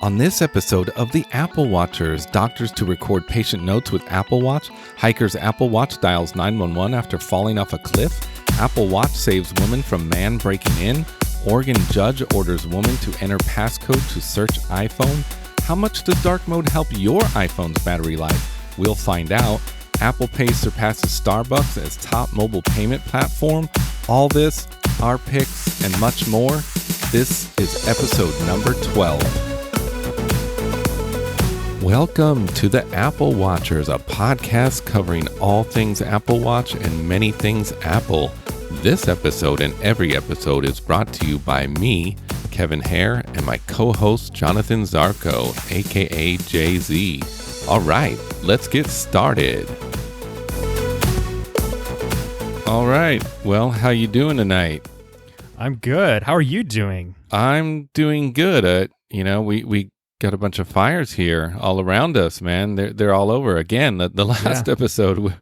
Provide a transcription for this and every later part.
On this episode of The Apple Watchers, doctors to record patient notes with Apple Watch, hiker's Apple Watch dials 911 after falling off a cliff, Apple Watch saves woman from man breaking in, Oregon judge orders woman to enter passcode to search iPhone. How much does dark mode help your iPhone's battery life? We'll find out. Apple Pay surpasses Starbucks as top mobile payment platform. All this, our picks, and much more. This is episode number 12. Welcome to the Apple Watchers, a podcast covering all things Apple Watch and many things Apple. This episode and every episode is brought to you by me, Kevin Hare, and my co-host Jonathan Zarco, aka Jay-Z. All right, let's get started. All right, well, how you doing tonight? I'm good. How are you doing? I'm doing good. We got a bunch of fires here all around us, man. They're all over. Again, the last episode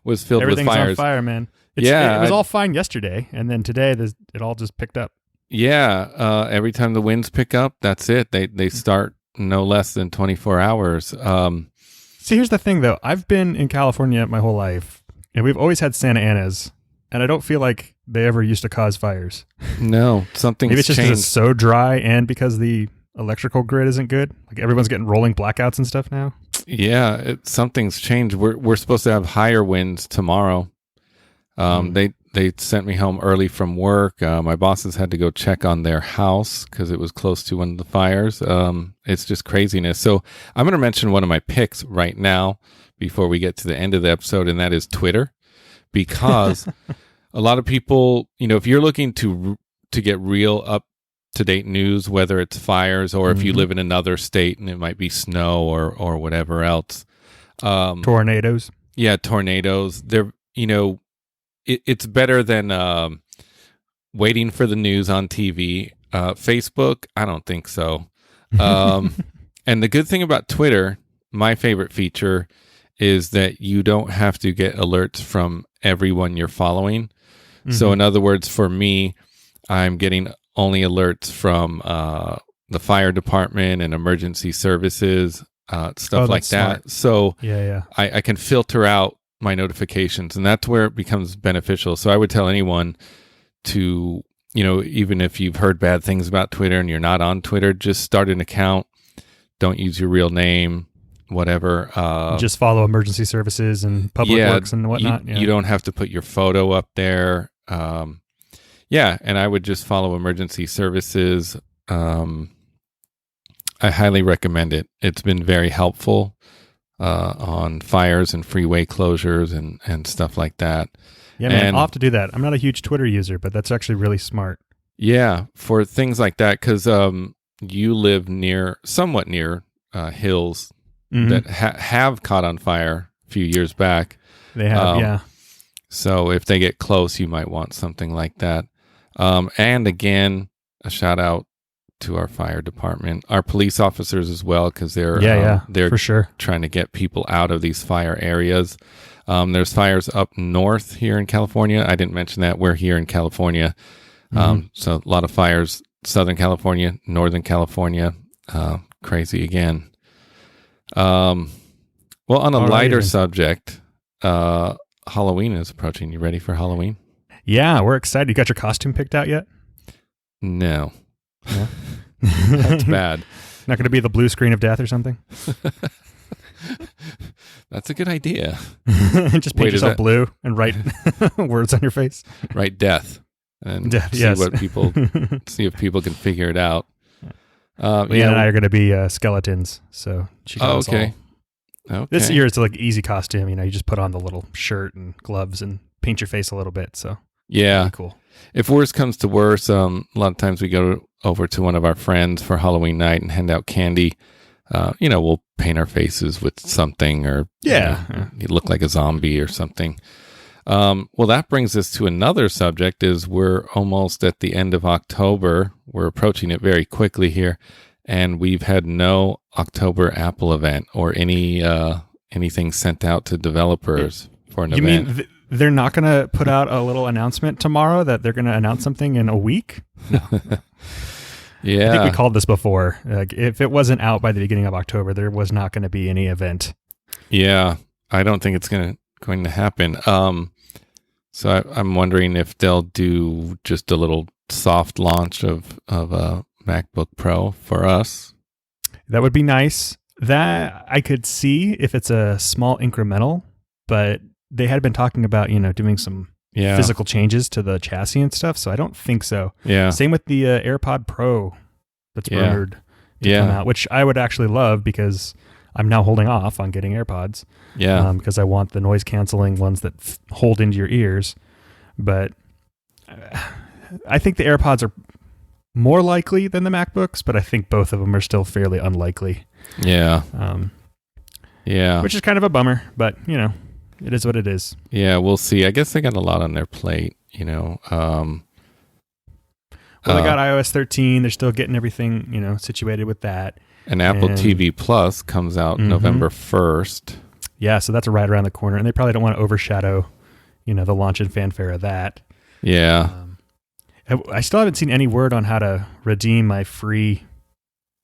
was filled with fires. Everything's on fire, man. It was all fine yesterday, and then today it all just picked up. Yeah, every time the winds pick up, that's it. They start no less than 24 hours. See, here's the thing, though. I've been in California my whole life, and we've always had Santa Anas, and I don't feel like they ever used to cause fires. No, something's Maybe it's just changed. because it's so dry and because the electrical grid isn't good. Like everyone's getting rolling blackouts and stuff now. Yeah, something's changed. We're supposed to have higher winds tomorrow. They sent me home early from work. My bosses had to go check on their house because it was close to one of the fires. It's just craziness. So I'm going to mention one of my picks right now before we get to the end of the episode, and that is Twitter, because a lot of people, if you're looking to get real up-to-date news, whether it's fires or if you live in another state and it might be snow or whatever else. Tornadoes. Yeah, tornadoes. They're, it's better than waiting for the news on TV. Facebook, I don't think so. And the good thing about Twitter, my favorite feature, is that you don't have to get alerts from everyone you're following. So in other words, for me, I'm getting only alerts from the fire department and emergency services, stuff like that. Smart. So I can filter out my notifications, and that's where it becomes beneficial. So I would tell anyone to, even if you've heard bad things about Twitter and you're not on Twitter, just start an account. Don't use your real name, whatever. Just follow emergency services and public works and whatnot. You don't have to put your photo up there. And I would just follow emergency services. I highly recommend it. It's been very helpful on fires and freeway closures and stuff like that. Yeah, man, I'll have to do that. I'm not a huge Twitter user, but that's actually really smart. Yeah, for things like that, because you live somewhat near hills that have caught on fire a few years back. They have, yeah. So if they get close, you might want something like that. And again, a shout out to our fire department, our police officers as well, because they're for sure trying to get people out of these fire areas. There's fires up north here in California. I didn't mention that. We're here in California. So a lot of fires, Southern California, Northern California, crazy again. Well, on a lighter subject, Halloween is approaching. You ready for Halloween? Yeah, we're excited. You got your costume picked out yet? No. That's bad. Not going to be the blue screen of death or something? That's a good idea. Just paint yourself blue and write words on your face. Write death. And see if people can figure it out. Leanne and I are going to be skeletons. So she got us all. Okay. This year it's like an easy costume. You just put on the little shirt and gloves and paint your face a little bit. So yeah, really cool. If worse comes to worse, a lot of times we go over to one of our friends for Halloween night and hand out candy. We'll paint our faces with something, or you look like a zombie or something. Well, that brings us to another subject. Is we're almost at the end of October. We're approaching it very quickly here. And we've had no October Apple event or anything sent out to developers for an event. You mean they're not going to put out a little announcement tomorrow that they're going to announce something in a week? No. I think we Yeah. called this before. Like, if it wasn't out by the beginning of October, there was not going to be any event. Yeah. I don't think it's going to happen. So I'm wondering if they'll do just a little soft launch of a MacBook Pro for us. That would be nice. That I could see if it's a small incremental, but they had been talking about, doing some physical changes to the chassis and stuff. So I don't think so. Yeah. Same with the AirPod Pro that's rumored to come out, which I would actually love because I'm now holding off on getting AirPods. Yeah. Because I want the noise canceling ones that hold into your ears. But I think the AirPods are more likely than the MacBooks, but I think both of them are still fairly unlikely. Yeah. Which is kind of a bummer, but it is what it is. Yeah, we'll see. I guess they got a lot on their plate, They got iOS 13. They're still getting everything, situated with that. And Apple TV Plus comes out November 1st. Yeah, so that's right around the corner, and they probably don't want to overshadow, the launch and fanfare of that. Yeah. I still haven't seen any word on how to redeem my free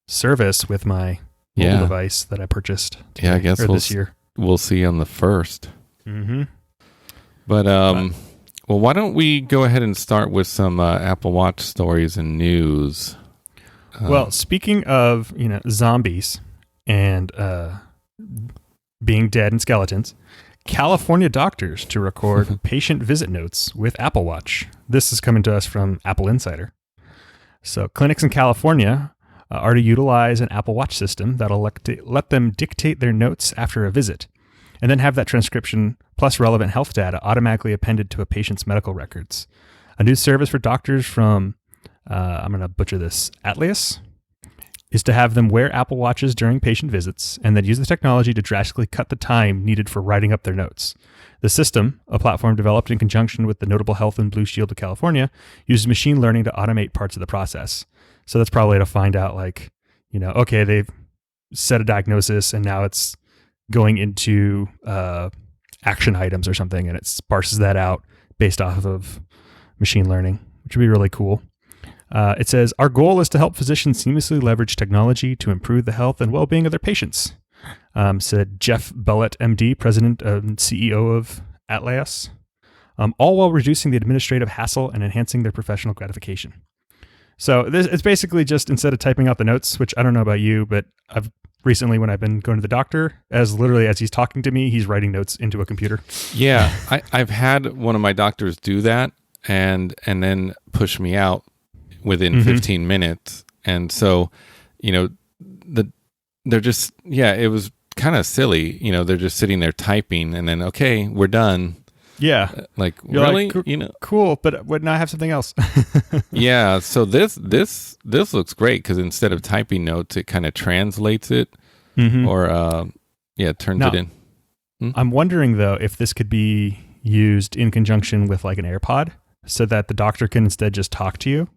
service with my mobile device that I purchased. I guess this year. We'll see on the 1st. Mm-hmm. But well, why don't we go ahead and start with some Apple Watch stories and news? Well, speaking of zombies and being dead and skeletons, California doctors to record patient visit notes with Apple Watch. This is coming to us from Apple Insider. So clinics in California are to utilize an Apple Watch system that'll let them dictate their notes after a visit, and then have that transcription plus relevant health data automatically appended to a patient's medical records. A new service for doctors from, I'm going to butcher this, Atlas, is to have them wear Apple Watches during patient visits and then use the technology to drastically cut the time needed for writing up their notes. The system, a platform developed in conjunction with the Notable Health and Blue Shield of California, uses machine learning to automate parts of the process. So that's probably to find out, okay, they've set a diagnosis and now it's going into action items or something, and it sparses that out based off of machine learning, which would be really cool. It says, our goal is to help physicians seamlessly leverage technology to improve the health and well-being of their patients, said Jeff Bellett, MD, president and CEO of Atlas, all while reducing the administrative hassle and enhancing their professional gratification. So it's basically just, instead of typing out the notes, which I don't know about you, but I've recently, when I've been going to the doctor, as he's talking to me, he's writing notes into a computer. Yeah, I've had one of my doctors do that and then push me out within 15 minutes. And so, they're just, it was kind of silly. They're just sitting there typing and then, okay, we're done. Yeah. You're really? Cool, but wouldn't I have something else? Yeah. So this looks great because instead of typing notes, it kind of translates it or, turns it in. I'm wondering, though, if this could be used in conjunction with like an AirPod so that the doctor can instead just talk to you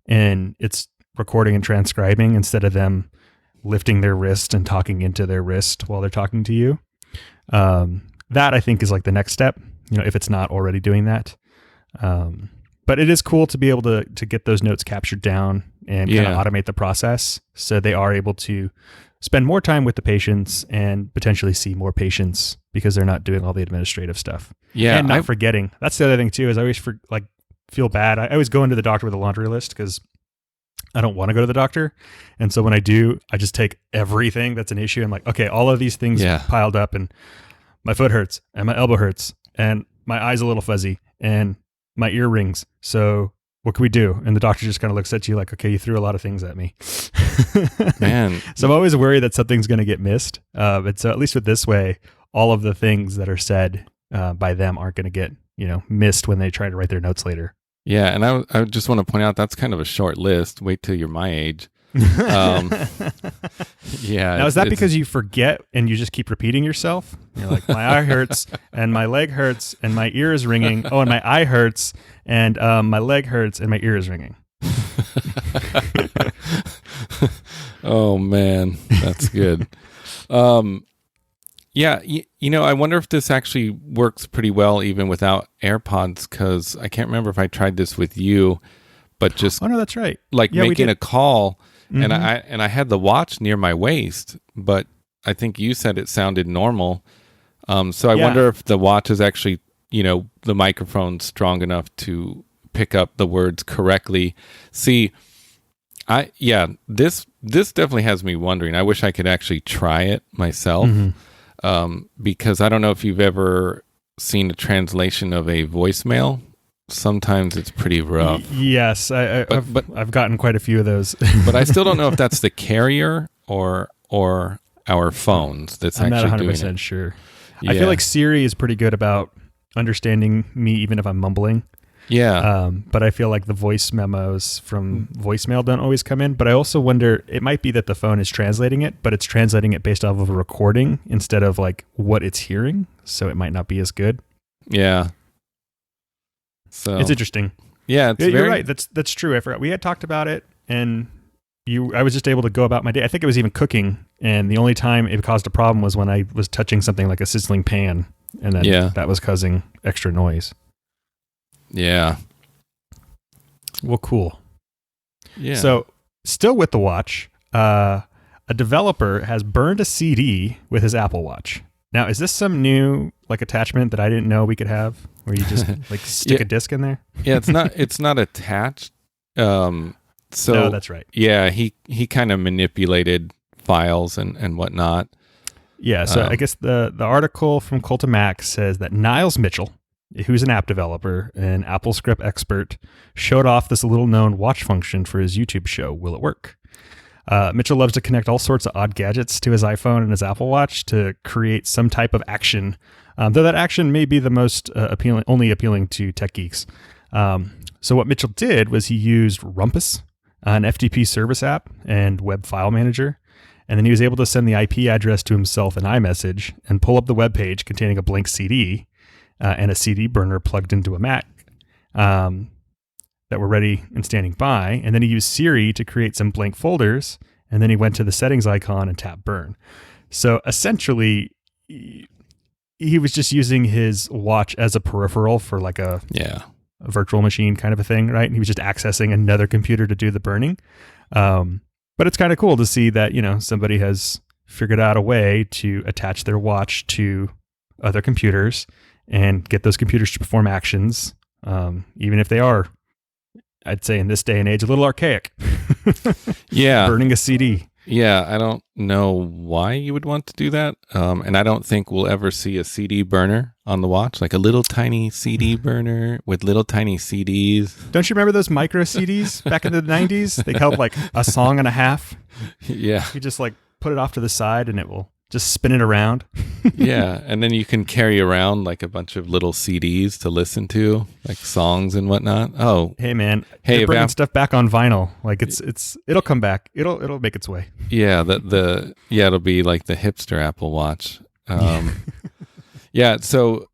and it's recording and transcribing instead of them lifting their wrist and talking into their wrist while they're talking to you. That I think is like the next step, if it's not already doing that. But it is cool to be able to get those notes captured down and kind of automate the process so they are able to spend more time with the patients and potentially see more patients because they're not doing all the administrative stuff. Yeah. And not forgetting. That's the other thing too, is I always feel bad. I always go into the doctor with a laundry list because I don't want to go to the doctor. And so when I do, I just take everything that's an issue. I'm like, okay, all of these things piled up and my foot hurts and my elbow hurts and my eye's a little fuzzy and my ear rings. So what can we do? And the doctor just kind of looks at you like, okay, you threw a lot of things at me. Man. So I'm always worried that something's going to get missed. But so at least with this way, all of the things that are said by them aren't going to get, missed when they try to write their notes later. Yeah. And I just want to point out that's kind of a short list. Wait till you're my age. Yeah. Now, is that because you forget and you just keep repeating yourself? You're like, my eye hurts and my leg hurts and my ear is ringing. Oh, and my eye hurts and my leg hurts and my ear is ringing. Oh man, that's good. Yeah, I wonder if this actually works pretty well even without AirPods, because I can't remember if I tried this with you, but just Oh no, that's right. like Yeah, we making did. a call, and Mhm. I had the watch near my waist, but I think you said it sounded normal. So I Yeah. wonder if the watch is actually, the microphone's strong enough to pick up the words correctly. See, this definitely has me wondering. I wish I could actually try it myself, Mhm. because I don't know if you've ever seen a translation of a voicemail. Sometimes it's pretty rough. Yes, But I've gotten quite a few of those. but I still don't know if that's the carrier or our phones that's I'm not actually doing 100% it. sure. Yeah. I feel like Siri is pretty good about understanding me even if I'm mumbling. Yeah. But I feel like the voice memos from voicemail don't always come in. But I also wonder, it might be that the phone is translating it, but it's translating it based off of a recording instead of like what it's hearing. So it might not be as good. Yeah. So It's interesting. yeah, it's You're very right. That's true. I forgot we had talked about it, and I was just able to go about my day. I think it was even cooking, and the only time it caused a problem was when I was touching something like a sizzling pan, and then that was causing extra noise. Yeah. Well, cool. Yeah. So, still with the watch, a developer has burned a CD with his Apple Watch. Now, is this some new like attachment that I didn't know we could have, where you just like stick a disc in there? Yeah, it's not attached. So No, that's right. Yeah, he kind of manipulated files and whatnot. Yeah, so I guess the article from Colton Mac says that Niles Mitchell, who's an app developer and AppleScript expert, showed off this little known watch function for his YouTube show, Will It Work? Mitchell loves to connect all sorts of odd gadgets to his iPhone and his Apple Watch to create some type of action, though that action may be the most only appealing to tech geeks. So what Mitchell did was he used Rumpus, an FTP service app and web file manager, and then he was able to send the IP address to himself in iMessage and pull up the web page containing a blank CD and a CD burner plugged into a Mac. That were ready and standing by. And then he used Siri to create some blank folders. And then he went to the settings icon and tapped burn. So essentially, he was just using his watch as a peripheral for like a virtual machine kind of a thing, right? And he was just accessing another computer to do the burning. But it's kind of cool to see that, somebody has figured out a way to attach their watch to other computers and get those computers to perform actions, even if they are, I'd say in this day and age, a little archaic. Yeah. Burning a CD. Yeah, I don't know why you would want to do that. And I don't think we'll ever see a CD burner on the watch, like a little tiny CD burner with little tiny CDs. Don't you remember those micro CDs back in the 90s? They held like a song and a half. Yeah. You just like put it off to the side and it will just spin it around. Yeah, and then you can carry around like a bunch of little CDs to listen to, like songs and whatnot. Oh, hey man, hey, bringing stuff back on vinyl. Like it'll come back. It'll make its way. Yeah, it'll be like the hipster Apple Watch. Yeah, so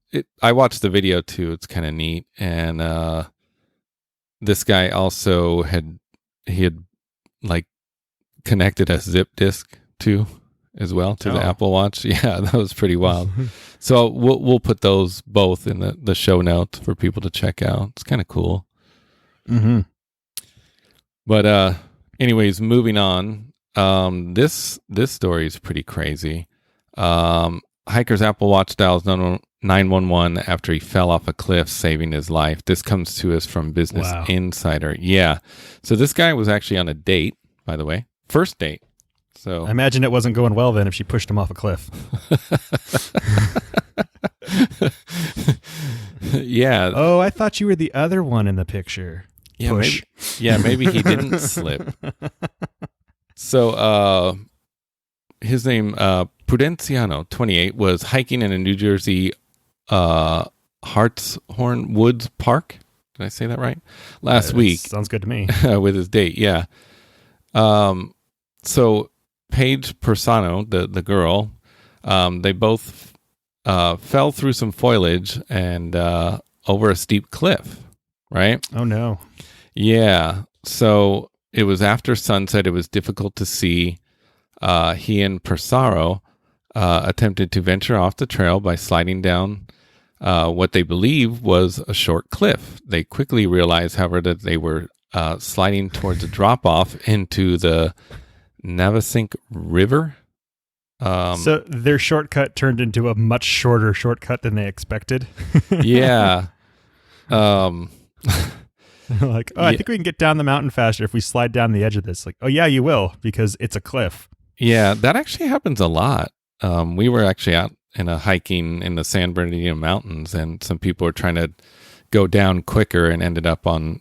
I watched the video too. It's kind of neat, and this guy also had like connected a zip disk too. As well to the Apple Watch. Yeah, that was pretty wild. So we'll put those both in the show notes for people to check out. It's kind of cool. Mm-hmm. But anyways, moving on. This story is pretty crazy. Hiker's Apple Watch dials 911 after he fell off a cliff, saving his life. This comes to us from Business Insider. Yeah. So this guy was actually on a date, by the way. First date. So I imagine it wasn't going well then if she pushed him off a cliff. Yeah. Oh, I thought you were the other one in the picture. Yeah, Push. Maybe he didn't slip. So his name, Prudenciano, 28, was hiking in a New Jersey Hartshorn Woods Park. Did I say that right? Last week. Sounds good to me. With his date, yeah. So Paige Persano, the girl, they both fell through some foliage and over a steep cliff, right? Oh, no. Yeah. So it was after sunset. It was difficult to see. He and Persaro attempted to venture off the trail by sliding down what they believe was a short cliff. They quickly realized, however, that they were sliding towards a drop off into the Navasink River. So their shortcut turned into a much shorter shortcut than they expected. Yeah. Like, I think we can get down the mountain faster if we slide down the edge of this. Like, oh yeah, you will, because it's a cliff. Yeah, that actually happens a lot. We were actually out in a hiking in the San Bernardino Mountains, and some people were trying to go down quicker and ended up on,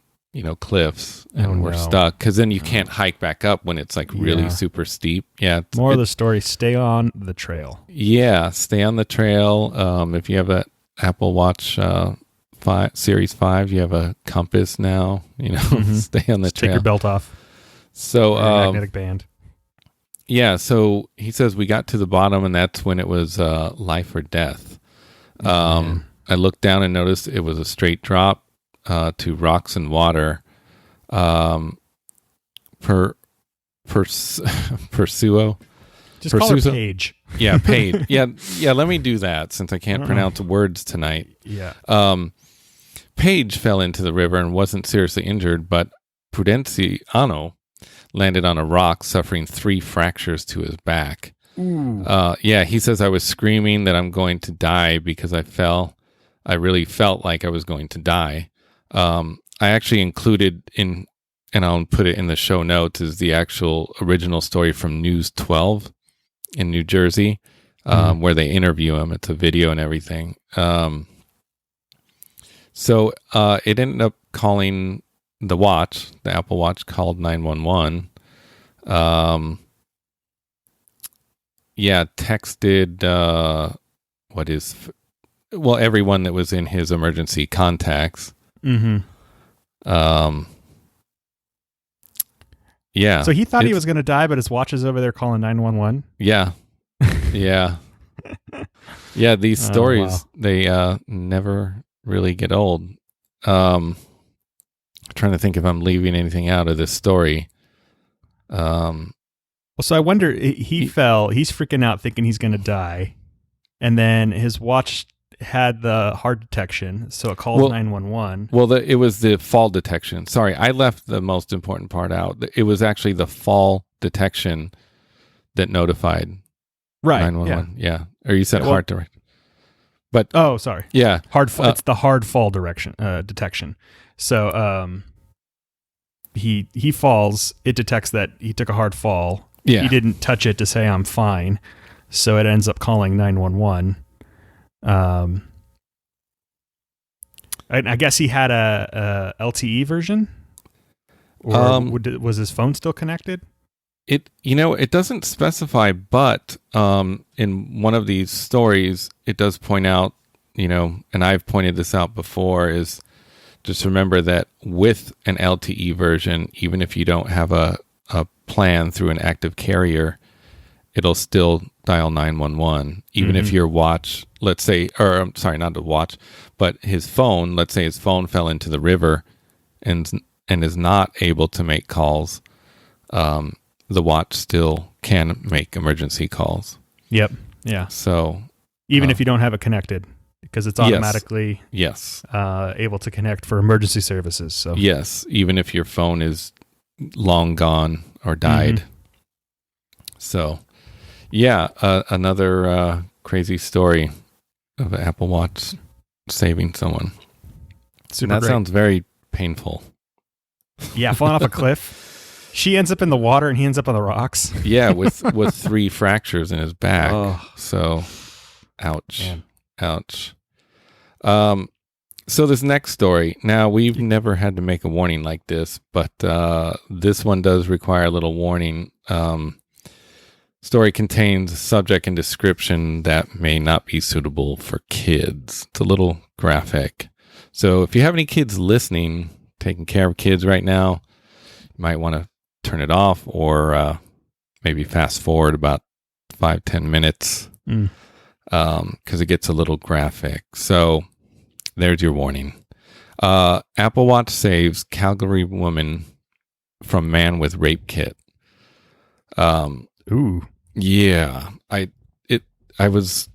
cliffs, and we're stuck, because then you can't hike back up when it's like really super steep. Yeah. More of the story, stay on the trail. Yeah, stay on the trail. If you have an Apple Watch Series 5, you have a compass now, stay on the trail. Take your belt off. So, magnetic band. Yeah, so he says we got to the bottom, and that's when it was life or death. I looked down and noticed it was a straight drop to rocks and water. Persuo. Just call her Paige. Yeah, Paige. Yeah. Let me do that since I can't pronounce words tonight. Yeah. Paige fell into the river and wasn't seriously injured, but Prudenciano landed on a rock, suffering 3 fractures to his back. He says, I was screaming that I'm going to die because I fell. I really felt like I was going to die. I actually included in, and I'll put it in the show notes, is the actual original story from News 12 in New Jersey, where they interview him. It's a video and everything. So it ended up calling the Apple Watch called 911. Texted everyone that was in his emergency contacts. So he thought he was going to die, but his watch is over there calling 911. Yeah. These stories, they never really get old. Trying to think if I'm leaving anything out of this story. So I wonder, he fell, he's freaking out thinking he's going to die. And then his watch had the heart detection, so it called 911. Well, it was the fall detection. Sorry, I left the most important part out. It was actually the fall detection that notified 911. Yeah. Or you said heart detection. But sorry. Yeah. It's the hard fall detection. So he falls, it detects that he took a hard fall. Yeah. He didn't touch it to say I'm fine. So it ends up calling 911. I guess he had a LTE version, or was his phone still connected? It doesn't specify, but in one of these stories, it does point out, and I've pointed this out before, is just remember that with an LTE version, even if you don't have a plan through an active carrier, it'll still dial 911, even if your watch, let's say, or I'm sorry, not the watch, but his phone, let's say his phone fell into the river and is not able to make calls, the watch still can make emergency calls. Yep. Yeah. So even if you don't have it connected, because it's automatically able to connect for emergency services. So yes, even if your phone is long gone or died. So another crazy story of an Apple Watch saving someone. That sounds very painful. Yeah, falling off a cliff. She ends up in the water and he ends up on the rocks. Yeah, with 3 fractures in his back. Oh. So, ouch. Man. Ouch. So this next story, now we've never had to make a warning like this, but this one does require a little warning. Story contains subject and description that may not be suitable for kids. It's a little graphic. So if you have any kids listening, taking care of kids right now, you might want to turn it off or maybe fast forward about 5-10 minutes because it gets a little graphic. So there's your warning. Apple Watch saves Calgary woman from man with rape kit. Ooh. Yeah. I was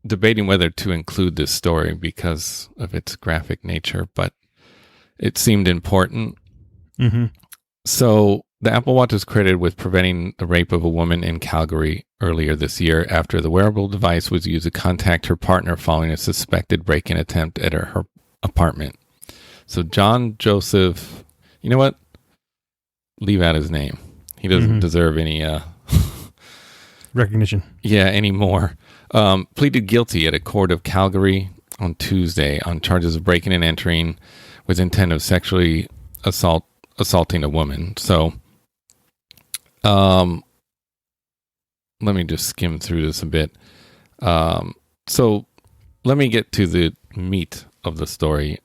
debating whether to include this story because of its graphic nature, but it seemed important. Mm-hmm. So the Apple Watch is credited with preventing the rape of a woman in Calgary earlier this year after the wearable device was used to contact her partner following a suspected break-in attempt at her apartment. So John Joseph, you know what? Leave out his name. He doesn't deserve any recognition. Yeah, anymore. Pleaded guilty at a court of Calgary on Tuesday on charges of breaking and entering with intent of sexually assaulting a woman. So, let me just skim through this a bit. So let me get to the meat of the story.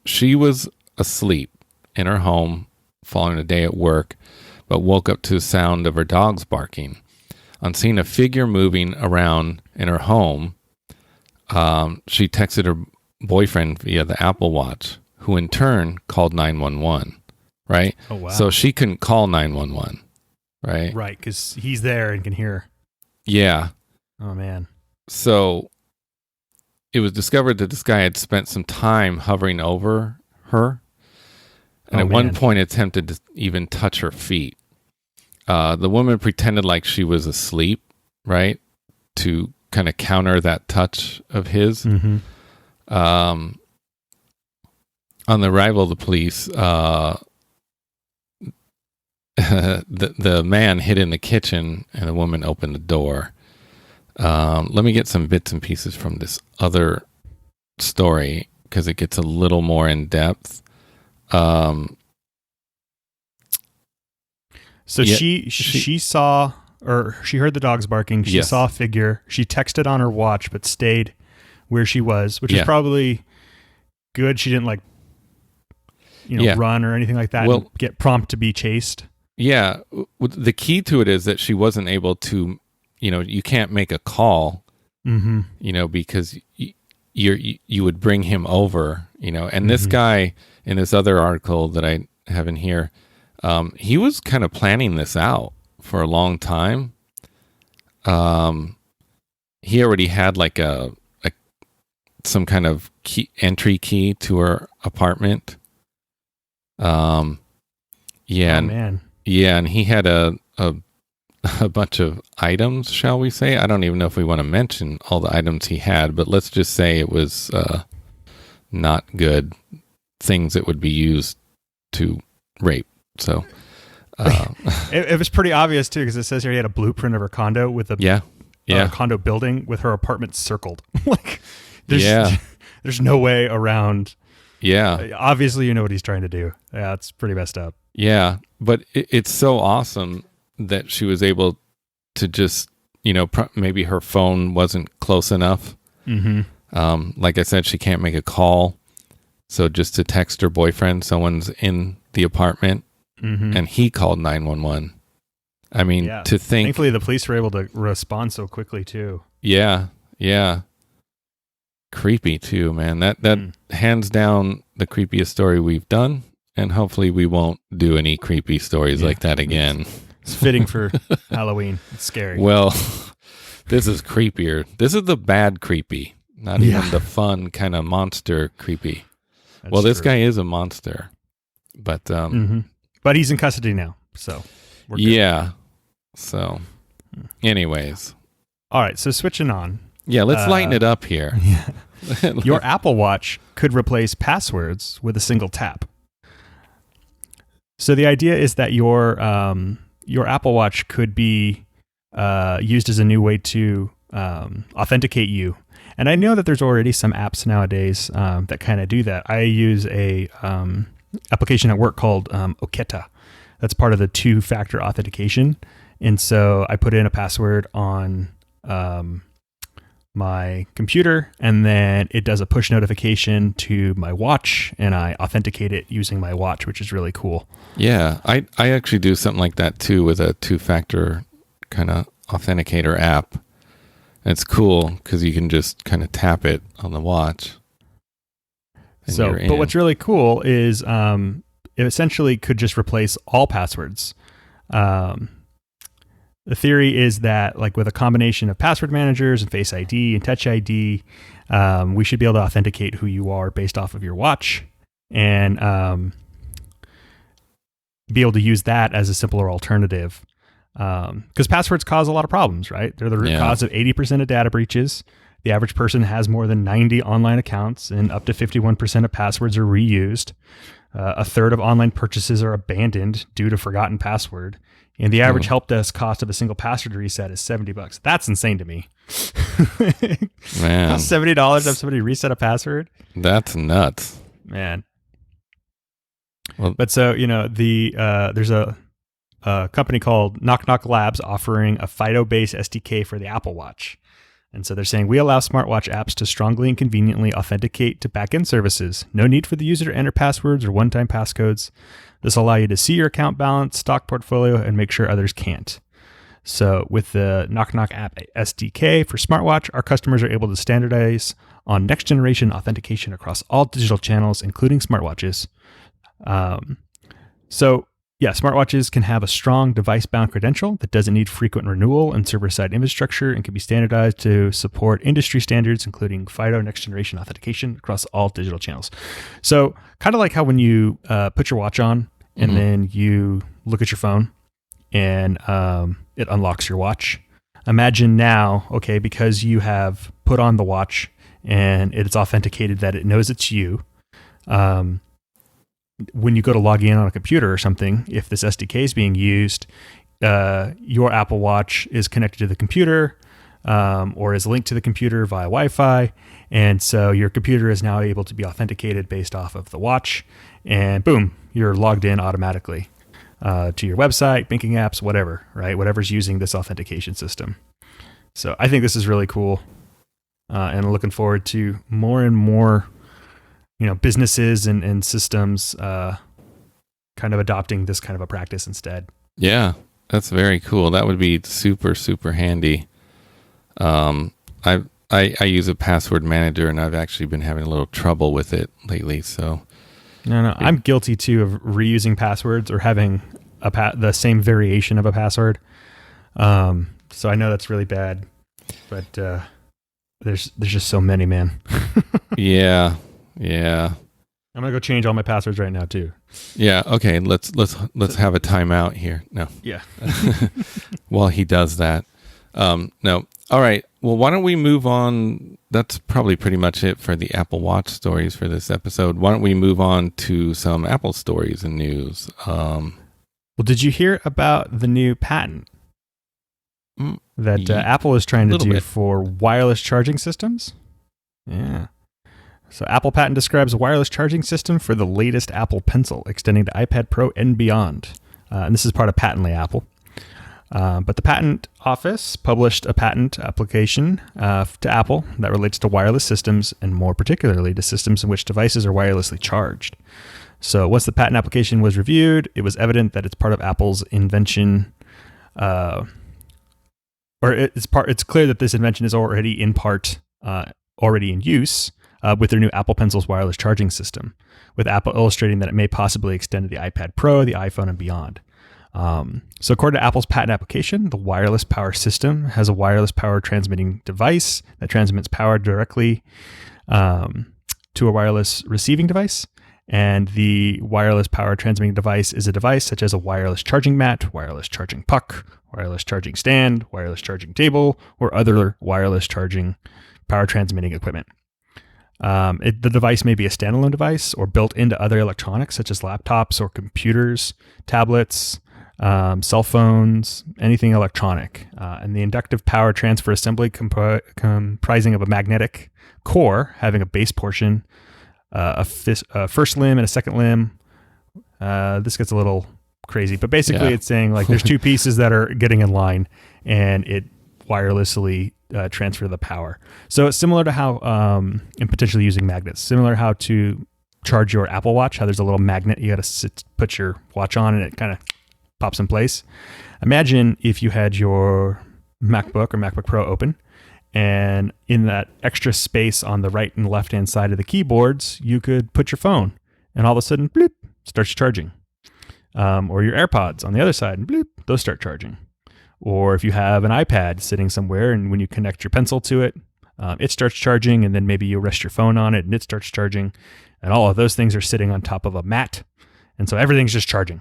She was asleep in her home following a day at work, but woke up to the sound of her dogs barking. On seeing a figure moving around in her home, she texted her boyfriend via the Apple Watch, who in turn called 911, right? Oh, wow. So she couldn't call 911, right? Right, because he's there and can hear. Yeah. Oh, man. So it was discovered that this guy had spent some time hovering over her, and at one point attempted to even touch her feet. The woman pretended like she was asleep, right, to kind of counter that touch of his. Mm-hmm. On the arrival of the police, the man hid in the kitchen, and the woman opened the door. Let me get some bits and pieces from this other story because it gets a little more in depth. So she saw, or she heard the dogs barking. She saw a figure. She texted on her watch, but stayed where she was, which is probably good. She didn't run or anything like that. And get prompt to be chased. Yeah. The key to it is that she wasn't able to, you can't make a call, because you would bring him over, and this guy in this other article that I have in here, he was kind of planning this out for a long time. He already had like some kind of entry key to her apartment. And he had a bunch of items, shall we say? I don't even know if we want to mention all the items he had, but let's just say it was not good things that would be used to rape. So it was pretty obvious too, because it says here he had a blueprint of her condo with a condo building with her apartment circled. There's no way around. Yeah, obviously you know what he's trying to do. Yeah, it's pretty messed up. Yeah, but it's so awesome that she was able to just, maybe her phone wasn't close enough. Like I said, she can't make a call. So just to text her boyfriend, someone's in the apartment, and he called 911. I mean, to think... Thankfully, the police were able to respond so quickly, too. Yeah. Creepy, too, man. That hands down the creepiest story we've done. And hopefully we won't do any creepy stories like that again. It's fitting for Halloween. It's scary. Well, this is creepier. This is the bad creepy, not even the fun kind of monster creepy. That's this guy is a monster. But but he's in custody now, so we're good. Yeah. So anyways. All right, so switching on. Yeah, let's lighten it up here. Your Apple Watch could replace passwords with a single tap. So the idea is that your Apple Watch could be used as a new way to authenticate you. And I know that there's already some apps nowadays that kind of do that. I use a application at work called Okta. That's part of the two-factor authentication. And so I put in a password on my computer, and then it does a push notification to my watch, and I authenticate it using my watch, which is really cool. Yeah, I actually do something like that too with a two-factor kind of authenticator app. And it's cool because you can just kind of tap it on the watch. So, but what's really cool is it essentially could just replace all passwords. The theory is that, like with a combination of password managers and Face ID and Touch ID, we should be able to authenticate who you are based off of your watch. And be able to use that as a simpler alternative. Because passwords cause a lot of problems, right? They're the root cause of 80% of data breaches. The average person has more than 90 online accounts, and up to 51% of passwords are reused. A third of online purchases are abandoned due to forgotten password. And the average help desk cost of a single password reset is $70. That's insane to me. Man. $70 to have somebody reset a password? That's nuts. Man. Well, but so, there's a company called Knock Knock Labs offering a FIDO-based SDK for the Apple Watch. And so they're saying, we allow smartwatch apps to strongly and conveniently authenticate to backend services. No need for the user to enter passwords or one-time passcodes. This will allow you to see your account balance, stock portfolio, and make sure others can't. So with the Knock Knock app SDK for smartwatch, our customers are able to standardize on next-generation authentication across all digital channels, including smartwatches. Smartwatches can have a strong device-bound credential that doesn't need frequent renewal and server-side infrastructure and can be standardized to support industry standards, including FIDO next-generation authentication across all digital channels. So kind of like how when you put your watch on and then you look at your phone and it unlocks your watch. Imagine now, because you have put on the watch and it's authenticated that it knows it's you, when you go to log in on a computer or something, if this SDK is being used, your Apple Watch is connected to the computer or is linked to the computer via Wi-Fi. And so your computer is now able to be authenticated based off of the watch. And boom, you're logged in automatically to your website, banking apps, whatever, right? Whatever's using this authentication system. So I think this is really cool. And I'm looking forward to more and more businesses and systems kind of adopting this kind of a practice instead. Yeah, that's very cool. That would be super, super handy. I use a password manager, and I've actually been having a little trouble with it lately. So, no, I'm guilty too of reusing passwords or having the same variation of a password. So I know that's really bad, but there's just so many, man. Yeah. I'm gonna go change all my passwords right now too. Yeah. Okay. Let's have a timeout here. No. Yeah. While he does that. No. All right. Well, why don't we move on? That's probably pretty much it for the Apple Watch stories for this episode. Why don't we move on to some Apple stories and news? Well, did you hear about the new patent that Apple is trying to do for wireless charging systems? Yeah. So Apple patent describes a wireless charging system for the latest Apple Pencil, extending to iPad Pro and beyond. And this is part of Patently Apple. But the patent office published a patent application to Apple that relates to wireless systems, and more particularly to systems in which devices are wirelessly charged. So once the patent application was reviewed, it was evident that it's part of Apple's invention, it's clear that this invention is already in use with their new Apple Pencil's wireless charging system, with Apple illustrating that it may possibly extend to the iPad Pro, the iPhone, and beyond. So according to Apple's patent application, the wireless power system has a wireless power transmitting device that transmits power directly to a wireless receiving device. And the wireless power transmitting device is a device such as a wireless charging mat, wireless charging puck, wireless charging stand, wireless charging table, or other wireless charging power transmitting equipment. The device may be a standalone device or built into other electronics such as laptops or computers, tablets, cell phones, anything electronic. And the inductive power transfer assembly comprising of a magnetic core having a base portion, a first limb and a second limb. This gets a little crazy, but basically it's saying like there's two pieces that are getting in line and it wirelessly transfer the power. So it's similar to how, and potentially using magnets, similar how to charge your Apple Watch, how there's a little magnet you got to put your watch on and it kind of pops in place. Imagine if you had your MacBook or MacBook Pro open, and in that extra space on the right and left hand side of the keyboards, you could put your phone, and all of a sudden, bloop, starts charging. Or your AirPods on the other side, and bloop, those start charging. Or if you have an iPad sitting somewhere, and when you connect your pencil to it, it starts charging, and then maybe you rest your phone on it, and it starts charging. And all of those things are sitting on top of a mat, and so everything's just charging.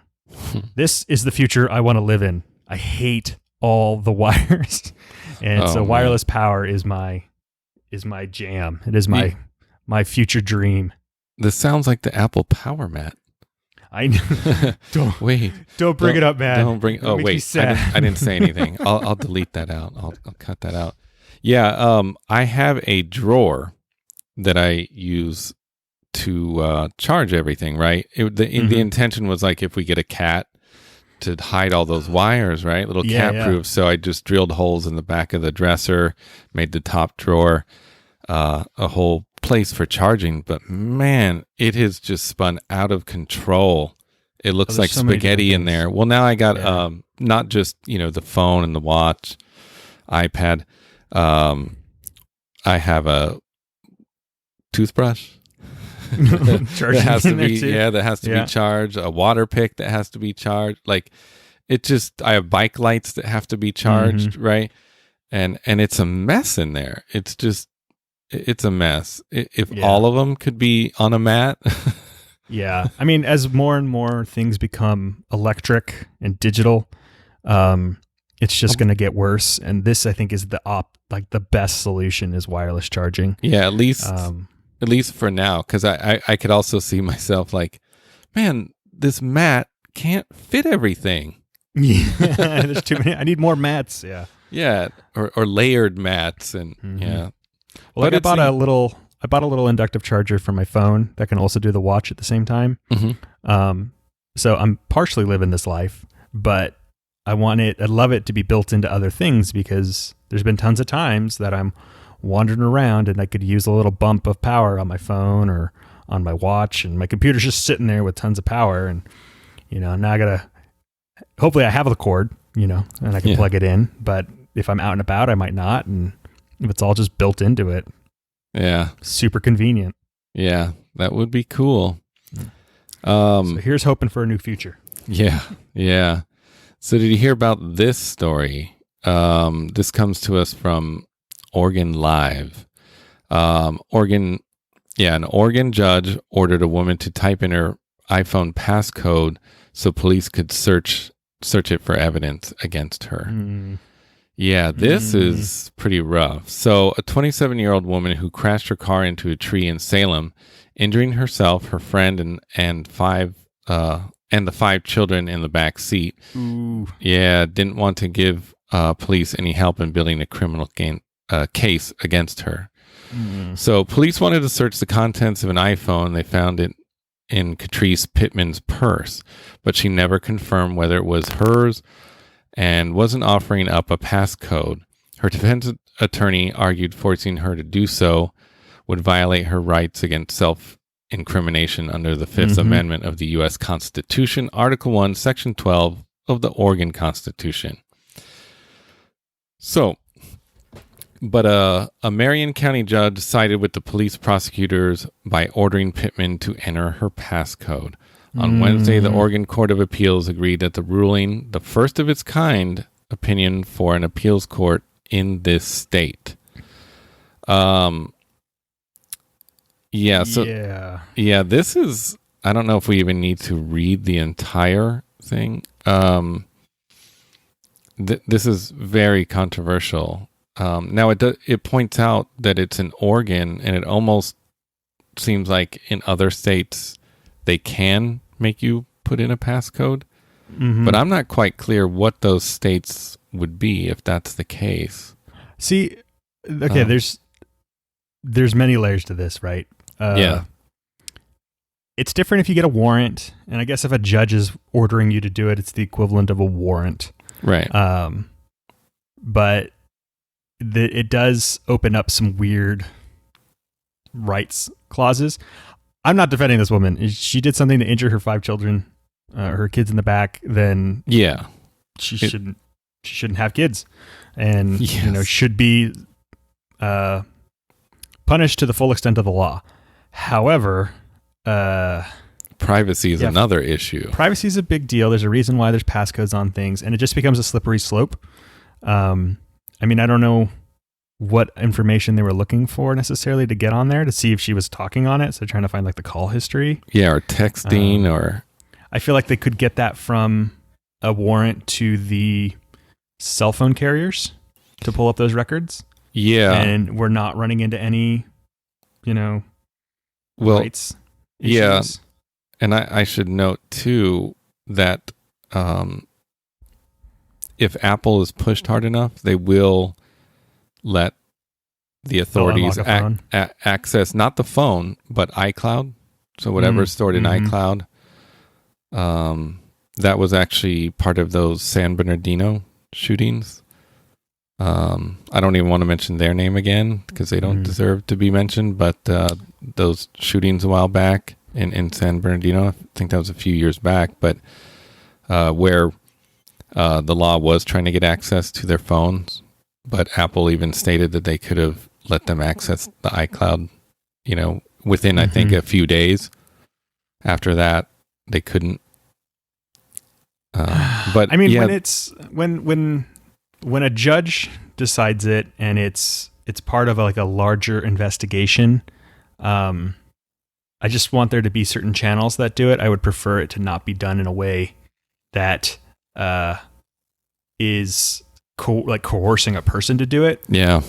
This is the future I want to live in. I hate all the wires. And so wireless power is my jam. It is my future dream. This sounds like the Apple Power Mat. I don't bring it up, man. Don't bring. Oh wait, I didn't say anything. I'll delete that out. I'll cut that out. Yeah. I have a drawer that I use to charge everything. Right. The intention was like if we get a cat to hide all those wires, right? Little cat proof. So I just drilled holes in the back of the dresser, made the top drawer a whole place for charging. But man, it has just spun out of control. It looks like spaghetti in there. Well, now I got not just the phone and the watch, iPad. I have a toothbrush. that has to be charged, a water pick that has to be charged. Like I have bike lights that have to be charged, right? And it's a mess in there. It's a mess. If all of them could be on a mat. Yeah. I mean, as more and more things become electric and digital, it's just going to get worse. And this, I think, is the best solution is wireless charging. Yeah, at least for now, because I could also see myself like, man, this mat can't fit everything. Yeah, there's too many. I need more mats. Yeah. Yeah, or layered mats, and yeah. Well, I bought a little inductive charger for my phone that can also do the watch at the same time. So I'm partially living this life, but I'd love it to be built into other things because there's been tons of times that I'm wandering around and I could use a little bump of power on my phone or on my watch, and my computer's just sitting there with tons of power, and now hopefully I have the cord, and I can plug it in, but if I'm out and about I might not, and if it's all just built into it, super convenient. Yeah, that would be cool. So here's hoping for a new future. Yeah. So did you hear about this story? This comes to us from Oregon Live. An Oregon judge ordered a woman to type in her iPhone passcode so police could search it for evidence against her. Yeah, this is pretty rough. So a 27-year-old woman who crashed her car into a tree in Salem, injuring herself, her friend, and the 5 children in the back seat. Ooh. Yeah, didn't want to give police any help in building a criminal case against her. So police wanted to search the contents of an iPhone. They found it in Catrice Pittman's purse, but she never confirmed whether it was hers and wasn't offering up a passcode. Her defense attorney argued forcing her to do so would violate her rights against self-incrimination under the Fifth Amendment of the U.S. Constitution, Article 1, Section 12 of the Oregon Constitution. But a Marion County judge sided with the police prosecutors by ordering Pittman to enter her passcode. On Wednesday, the Oregon Court of Appeals agreed that the ruling, the first of its kind opinion for an appeals court in this state. This is, I don't know if we even need to read the entire thing. This is very controversial. Now it points out that it's in Oregon, and it almost seems like in other states they can make you put in a passcode, but I'm not quite clear what those states would be if that's the case. See, okay, there's many layers to this, right? It's different if you get a warrant, and I guess if a judge is ordering you to do it, it's the equivalent of a warrant, right? But it does open up some weird rights clauses. I'm not defending this woman. If she did something to injure her 5 children, her kids in the back, then she shouldn't have kids, and should be punished to the full extent of the law. However, privacy is another issue. Privacy is a big deal. There's a reason why there's passcodes on things, and it just becomes a slippery slope. I mean, I don't know what information they were looking for necessarily to get on there to see if she was talking on it. So trying to find like the call history. Yeah, or texting or... I feel like they could get that from a warrant to the cell phone carriers to pull up those records. Yeah. And we're not running into any, rights issues. Yeah. And I should note too that if Apple is pushed hard enough, they will let the authorities access not the phone, but iCloud. So whatever is stored in iCloud. That was actually part of those San Bernardino shootings. I don't even want to mention their name again because they don't deserve to be mentioned, but those shootings a while back in San Bernardino, I think that was a few years back, but where the law was trying to get access to their phones, but Apple even stated that they could have let them access the iCloud, within, I think, a few days. After that, they couldn't. But I mean, when it's when a judge decides it and it's part of a larger investigation, I just want there to be certain channels that do it. I would prefer it to not be done in a way that is coercing a person to do it. Yeah.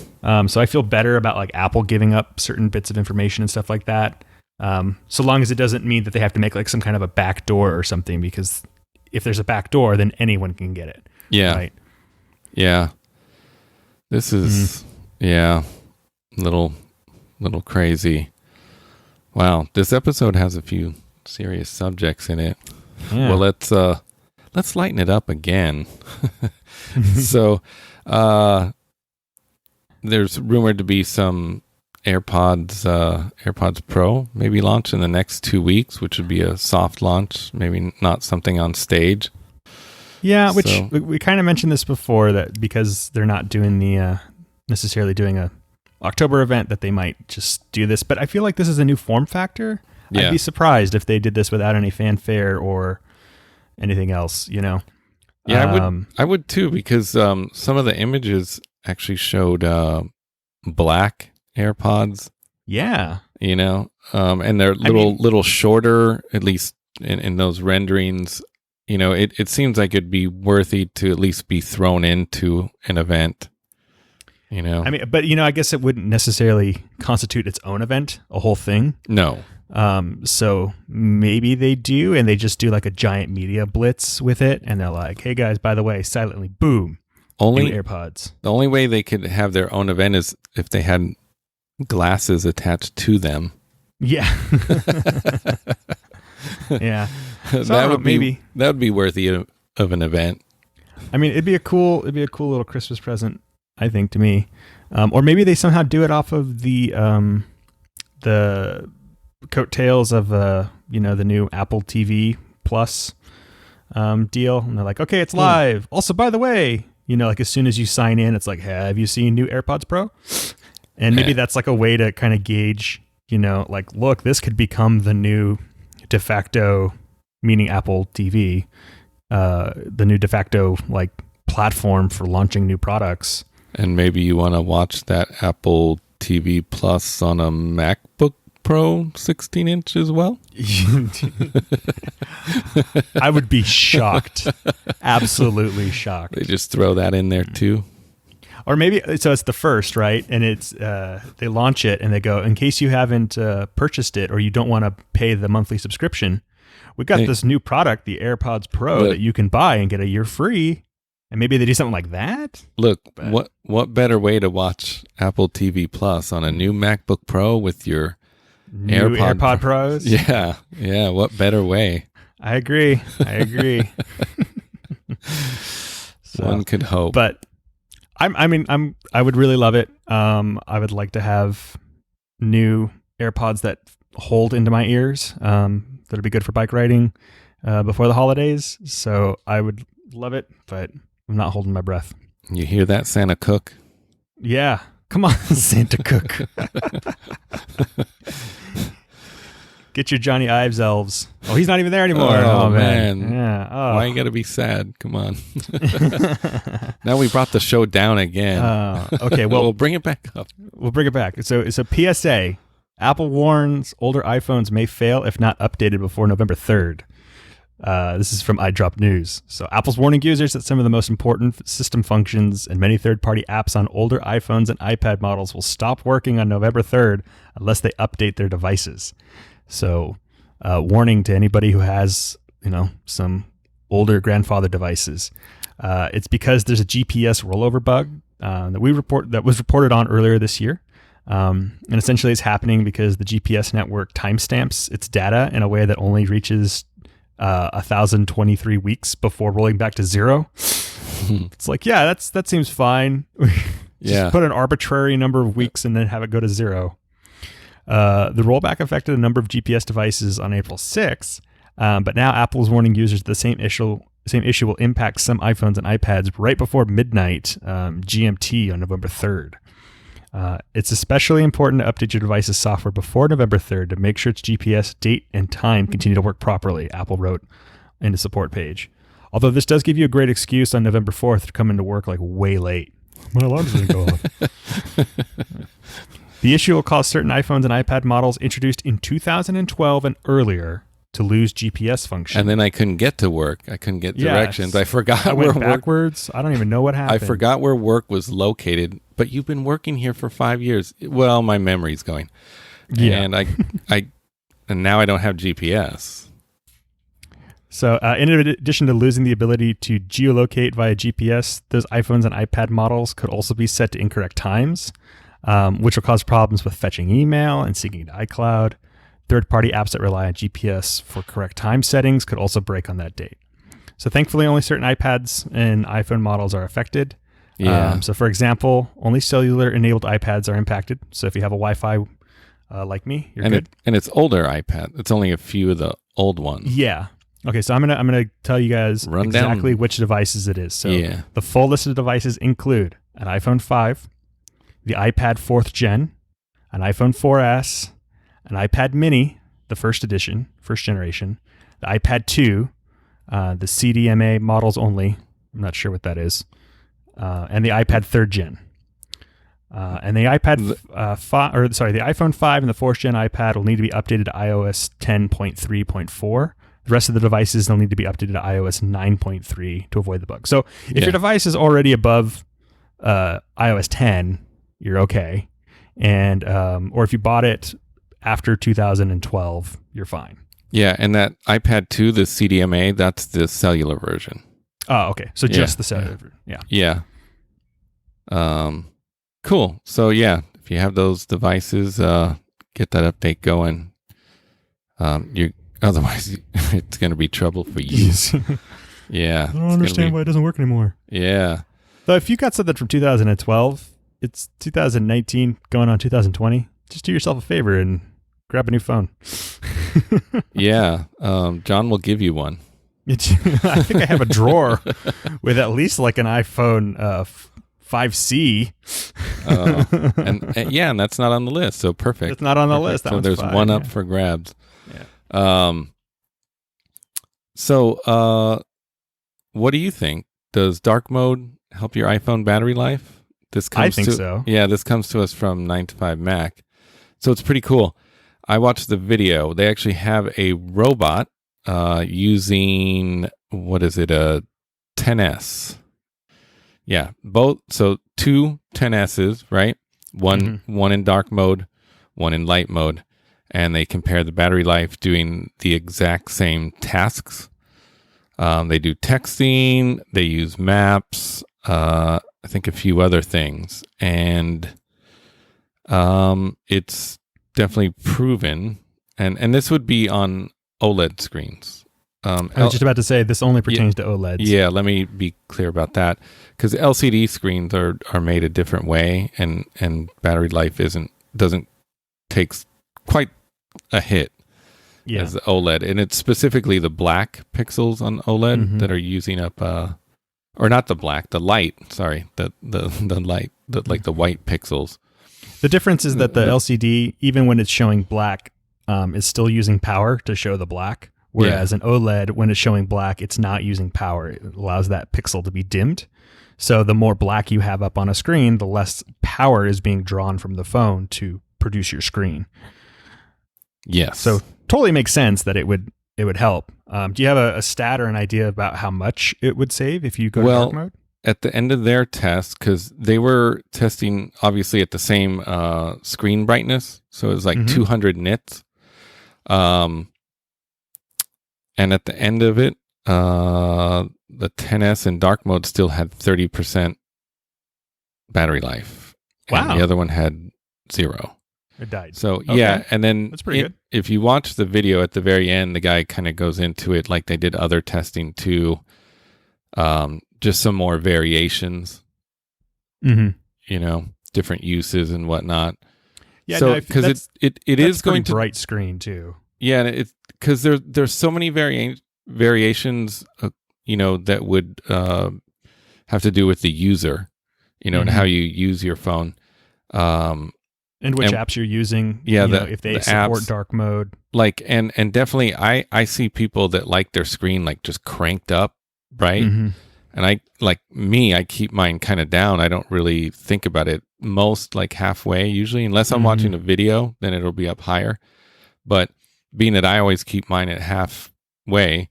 So I feel better about Apple giving up certain bits of information and stuff like that. So long as it doesn't mean that they have to make some kind of a back door or something, because if there's a back door, then anyone can get it. Yeah. Right. Yeah. This is, little crazy. Wow. This episode has a few serious subjects in it. Yeah. Well, let's lighten it up again. So, there's rumored to be some AirPods Pro maybe launch in the next 2 weeks, which would be a soft launch, maybe not something on stage. Yeah, which we kind of mentioned this before, that because they're not doing necessarily doing a October event, that they might just do this. But I feel like this is a new form factor. Yeah. I'd be surprised if they did this without any fanfare or anything else, Yeah, I would too, because some of the images actually showed black AirPods. Yeah. And they're little shorter, at least in those renderings. It seems like it'd be worthy to at least be thrown into an event. But I guess it wouldn't necessarily constitute its own event, a whole thing. No. So maybe they do, and they just do a giant media blitz with it, and they're like, "Hey guys, by the way, silently, boom, new AirPods." The only way they could have their own event is if they had glasses attached to them. Yeah. Yeah. So that would be worthy of an event. It'd be a cool little Christmas present, I think, to me. Or maybe they somehow do it off of the coattails of the new Apple TV Plus deal, and they're like, okay, it's live. Also, by the way, as soon as you sign in, it's like, have you seen new AirPods Pro? And maybe that's a way to kind of gauge, look, this could become the new de facto, meaning Apple TV, the new de facto platform for launching new products. And maybe you want to watch that Apple TV Plus on a MacBook Pro 16-inch as well? I would be shocked. Absolutely shocked. They just throw that in there too. Or maybe, so it's the first, right? And it's they launch it and they go, in case you haven't purchased it or you don't want to pay the monthly subscription, we got this new product, the AirPods Pro, that you can buy and get a year free. And maybe they do something like that. Look, what better way to watch Apple TV Plus on a new MacBook Pro with your new AirPod Pros? Yeah. What better way? I agree. One could hope. But I would really love it. I would like to have new AirPods that hold into my ears. That'll be good for bike riding before the holidays. So I would love it, but I'm not holding my breath. You hear that, Santa Cook? Yeah. Come on, Santa Cook. Get your Johnny Ives elves. Oh, he's not even there anymore. Oh man. Yeah. Oh. Why you gotta be sad? Come on. Now we brought the show down again. Okay, well, we'll bring it back up. We'll bring it back. So it's a PSA. Apple warns older iPhones may fail if not updated before November 3rd. This is from iDrop News. So Apple's warning users that some of the most important system functions and many third-party apps on older iPhones and iPad models will stop working on November 3rd unless they update their devices. So warning to anybody who has, some older grandfather devices. It's because there's a GPS rollover bug that was reported on earlier this year. And essentially it's happening because the GPS network timestamps its data in a way that only reaches 1,023 weeks before rolling back to zero. It's like, yeah, that seems fine. Just put an arbitrary number of weeks and then have it go to zero. The rollback affected a number of GPS devices on April 6th, but now Apple is warning users the same issue will impact some iPhones and iPads right before midnight GMT on November 3rd. It's especially important to update your device's software before November 3rd to make sure its GPS date and time continue to work properly, Apple wrote in the support page. Although this does give you a great excuse on November 4th to come into work like way late. My alarms didn't go off. The issue will cause certain iPhones and iPad models introduced in 2012 and earlier to lose GPS function. And then I couldn't get to work. I couldn't get directions. I forgot I went backwards. I don't even know what happened. I forgot where work was located. But you've been working here for 5 years. Well, my memory's going. Yeah. And and now I don't have GPS. So in addition to losing the ability to geolocate via GPS, those iPhones and iPad models could also be set to incorrect times, which will cause problems with fetching email and syncing to iCloud. Third-party apps that rely on GPS for correct time settings could also break on that date. So thankfully, only certain iPads and iPhone models are affected. Yeah. So for example, only cellular-enabled iPads are impacted. So if you have a Wi-Fi like me, you're good. And it's older iPad. It's only a few of the old ones. Yeah. Okay, so I'm gonna tell you guys exactly which devices it is. So the full list of devices include an iPhone 5, the iPad 4th Gen, an iPhone 4S, an iPad Mini, the first generation, the iPad 2, the CDMA models only. I'm not sure what that is. And the iPad 3rd Gen. And the iPad the iPhone 5 and the 4th Gen iPad will need to be updated to iOS 10.3.4. The rest of the devices will need to be updated to iOS 9.3 to avoid the bug. So if your device is already above iOS 10, you're okay. And or if you bought it after 2012, you're fine. Yeah, and that iPad 2, the CDMA, that's the cellular version. Oh, okay. So just the cellular version. Yeah. Cool. So if you have those devices, get that update going. Otherwise it's going to be trouble for you. Yeah. I don't understand why it doesn't work anymore. Yeah. So if you got something from 2012, it's 2019 going on 2020. Just do yourself a favor and grab a new phone. Yeah. John will give you one. I think I have a drawer with at least like an iPhone 5C. And that's not on the list. So perfect. It's not on the list. So there's one up for grabs. Yeah. So what do you think? Does dark mode help your iPhone battery life? I think so. Yeah, this comes to us from 9to5Mac. So it's pretty cool. I watched the video. They actually have a robot using, a 10S. Yeah, both. So two 10Ss, right? One in dark mode, one in light mode. And they compare the battery life doing the exact same tasks. They do texting, they use maps, I think a few other things. And it's definitely proven. And this would be on OLED screens. I was just about to say this only pertains to OLEDs. Yeah, let me be clear about that. Because LCD screens are made a different way, and battery life doesn't take quite a hit as the OLED. And it's specifically the black pixels on OLED that are using up or not the black, the light, sorry, the light, like the white pixels. The difference is that the LCD, even when it's showing black, is still using power to show the black. Whereas an OLED, when it's showing black, it's not using power. It allows that pixel to be dimmed. So the more black you have up on a screen, the less power is being drawn from the phone to produce your screen. Yes. So totally makes sense that it would it would help. Do you have a stat or an idea about how much it would save if you go to dark mode? At the end of their test, because they were testing obviously at the same screen brightness, so it was like 200 nits. And at the end of it, the 10S in dark mode still had 30% battery life. Wow. And the other one had 0. It died. So, yeah. And then that's pretty good. If you watch the video at the very end, the guy kind of goes into it like they did other testing too. Just some more variations, different uses and whatnot. Yeah, so because it is going to bright screen too. Yeah, and it's because there's so many variations, that would have to do with the user, and how you use your phone, and which apps you're using. Yeah, if they support apps, dark mode, and definitely, I see people that like their screen like just cranked up, right? And I keep mine kind of down. I don't really think about it most like halfway usually, unless I'm watching a video, then it'll be up higher. But being that I always keep mine at halfway,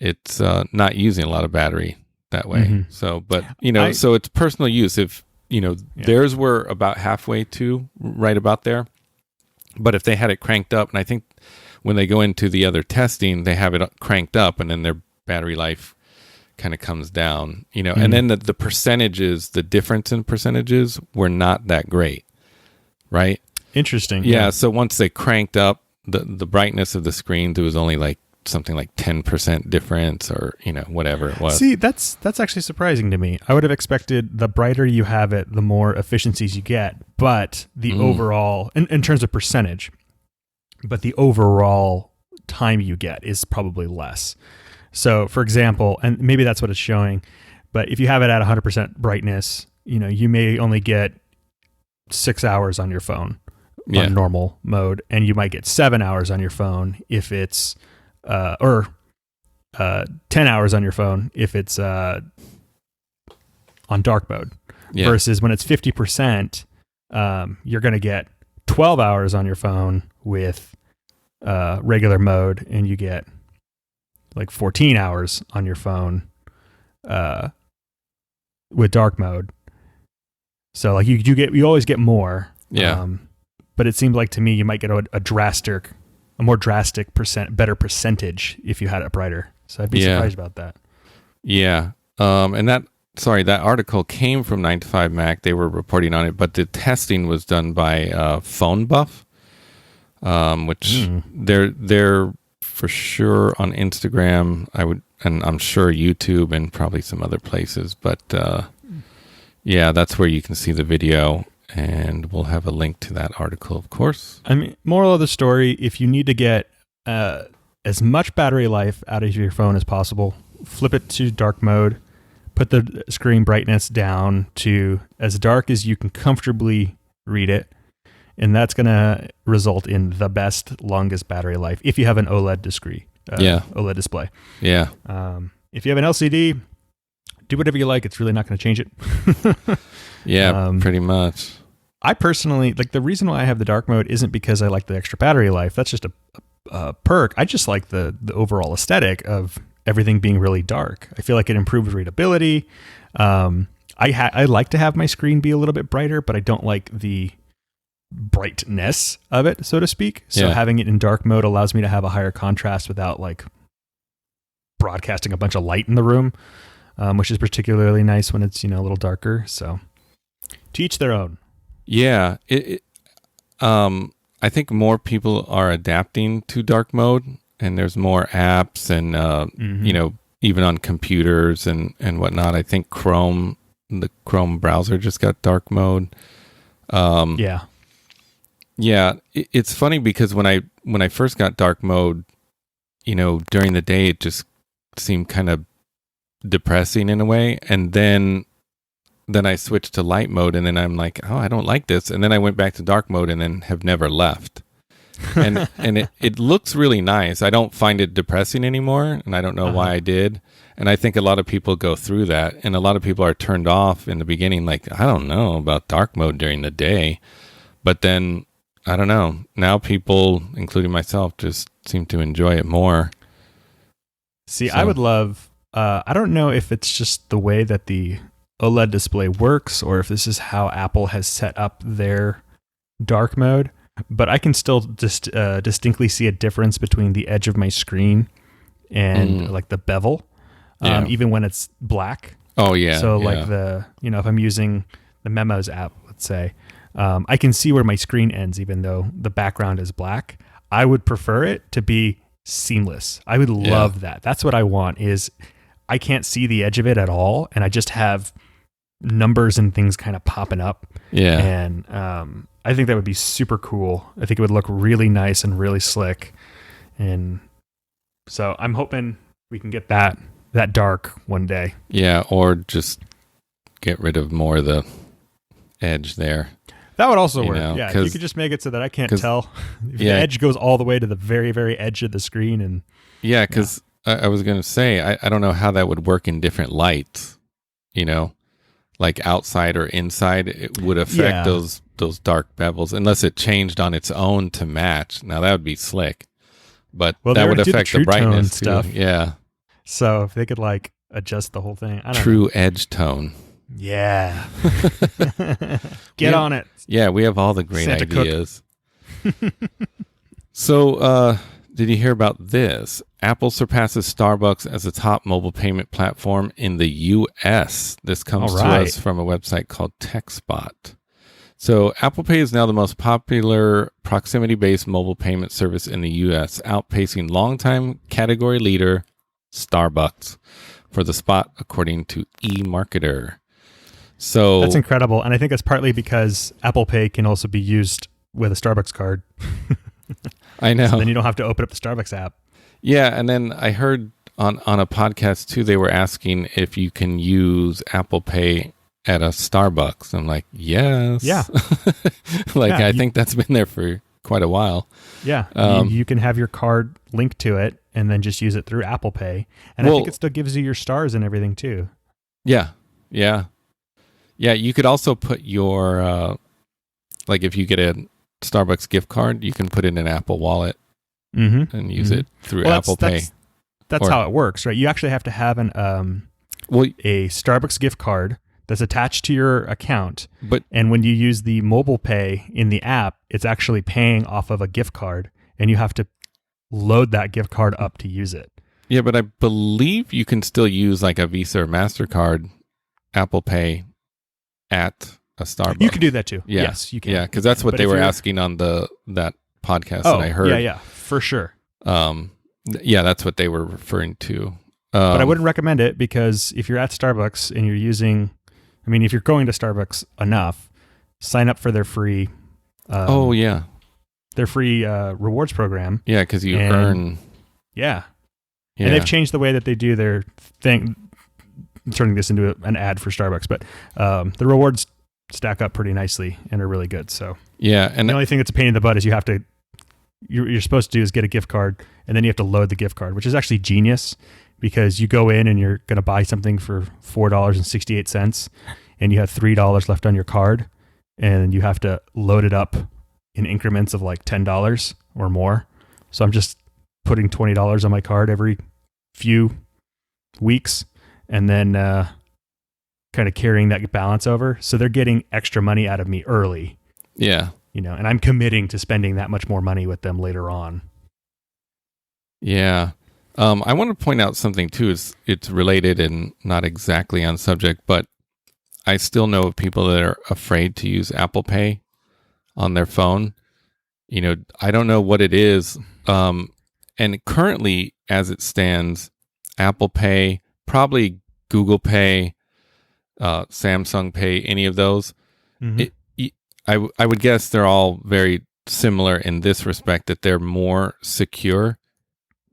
it's not using a lot of battery that way. So, but so it's personal use. If theirs were about halfway too, right about there. But if they had it cranked up, and I think when they go into the other testing, they have it cranked up, and then their battery life kind of comes down, and then the percentages, the difference in percentages were not that great, right? Interesting. Yeah. So once they cranked up the brightness of the screen, there was only like something like 10% difference, or whatever it was. See, that's actually surprising to me. I would have expected the brighter you have it, the more efficiencies you get, but the overall, in terms of percentage, but the overall time you get is probably less. So, for example, and maybe that's what it's showing, but if you have it at 100% brightness, you may only get 6 hours on your phone on normal mode, and you might get 7 hours on your phone if it's, or 10 hours on your phone if it's on dark mode. Versus when it's 50%, you're going to get 12 hours on your phone with regular mode, and you get like 14 hours on your phone with dark mode. So like you always get more. Yeah. But it seemed like to me you might get a more drastic better percentage if you had it brighter. So I'd be surprised about that. Yeah. And that article came from 9to5Mac. They were reporting on it, but the testing was done by Phone Buff, which they're for sure on Instagram. And I'm sure YouTube and probably some other places, but that's where you can see the video, and we'll have a link to that article, of course. I mean, moral of the story, if you need to get as much battery life out of your phone as possible, flip it to dark mode, put the screen brightness down to as dark as you can comfortably read it, and that's going to result in the best, longest battery life if you have an OLED display. Yeah. If you have an LCD, do whatever you like. It's really not going to change it. Pretty much. I personally, the reason why I have the dark mode isn't because I like the extra battery life. That's just a perk. I just like the overall aesthetic of everything being really dark. I feel like it improves readability. I like to have my screen be a little bit brighter, but I don't like the brightness of it, so to speak. So having it in dark mode allows me to have a higher contrast without broadcasting a bunch of light in the room, which is particularly nice when it's a little darker. So to each their own. Yeah, I think more people are adapting to dark mode, and there's more apps, and even on computers and whatnot. I think the Chrome browser just got dark mode. It's funny because when I first got dark mode, during the day it just seemed kind of depressing in a way, and then I switched to light mode, and then I'm like, oh, I don't like this, and then I went back to dark mode, and then have never left. And it looks really nice. I don't find it depressing anymore, and I don't know why I did. And I think a lot of people go through that, and a lot of people are turned off in the beginning, like, I don't know about dark mode during the day. But then, I don't know, now people, including myself, just seem to enjoy it more. See, So- I would love, I don't know if it's just the way that the OLED display works or if this is how Apple has set up their dark mode, but I can still just distinctly see a difference between the edge of my screen and like the bevel, Yeah. even when it's black. Oh yeah. So yeah. like if I'm using the Memos app, let's say, I can see where my screen ends, even though the background is black. I would prefer it to be seamless. I would love that. That's what I want is I can't see the edge of it at all. And I just have numbers and things kind of popping up. Yeah. And I think that would be super cool. I think it would look really nice and really slick. And so I'm hoping we can get that dark one day. Yeah, or just get rid of more of the edge there. That would also You work. know, Yeah, if 'cause- you could just make it so that I can't 'cause- tell. If yeah. the edge goes all the way to the very, very edge of the screen. And Yeah, because I was going to say, I don't know how that would work in different lights, like outside or inside. It would affect Yeah. those dark bevels unless it changed on its own to match. Now, that would be slick. But Well, they that would already did the affect the True Tone brightness too. stuff. Yeah. so if they could like adjust the whole thing. I don't know. True edge tone. Yeah. Get Yeah. on it. Yeah, we have all the great Santa Cook. ideas. So, did you hear about this? Apple surpasses Starbucks as a top mobile payment platform in the U.S. This comes All to right. us from a website called TechSpot. So, Apple Pay is now the most popular proximity-based mobile payment service in the U.S., outpacing longtime category leader Starbucks for the spot, according to eMarketer. So That's incredible. And I think that's partly because Apple Pay can also be used with a Starbucks card. I know. So then you don't have to open up the Starbucks app. Yeah, and then I heard on a podcast too, they were asking if you can use Apple Pay at a Starbucks. I'm like, yes. Yeah. I think that's been there for quite a while. Yeah. Um, you can have your card linked to it and then just use it through Apple Pay. And I think it still gives you your stars and everything too. Yeah. Yeah. Yeah, you could also put your, if you get a Starbucks gift card, you can put it in an Apple Wallet Mm-hmm. and use it through Well, Apple Pay. That's Or- how it works, right? You actually have to have a Starbucks gift card that's attached to your account. But And when you use the mobile pay in the app, it's actually paying off of a gift card, and you have to load that gift card up to use it. yeah, but I believe you can still use like a Visa or MasterCard Apple Pay at a Starbucks. You can do that too. Yeah. Yes, you can. Yeah, because that's what But they if were you're- asking on that podcast Oh, that I heard. yeah, for sure. Yeah, that's what they were referring to. But I wouldn't recommend it because if you're at Starbucks and you're if you're going to Starbucks enough, sign up for their free. yeah, Their free rewards program. yeah, because you And- earn. Yeah. Yeah, And they've changed the way that they do their thing, turning this into an ad for Starbucks. But the rewards stack up pretty nicely and are really good. So yeah, and the only thing that's a pain in the butt is you're supposed to do is get a gift card, and then you have to load the gift card, which is actually genius because you go in and you're going to buy something for $4.68 and you have $3 left on your card, and you have to load it up in increments of like $10 or more. So I'm just putting $20 on my card every few weeks and then kind of carrying that balance over. So they're getting extra money out of me early, yeah, and I'm committing to spending that much more money with them later on. yeah. I want to point out something too. It's related and not exactly on subject, but I still know of people that are afraid to use Apple Pay on their phone. I don't know what it is. And currently, as it stands, Apple Pay, probably Google Pay, Samsung Pay, any of those, Mhm. I would guess they're all very similar in this respect, that they're more secure,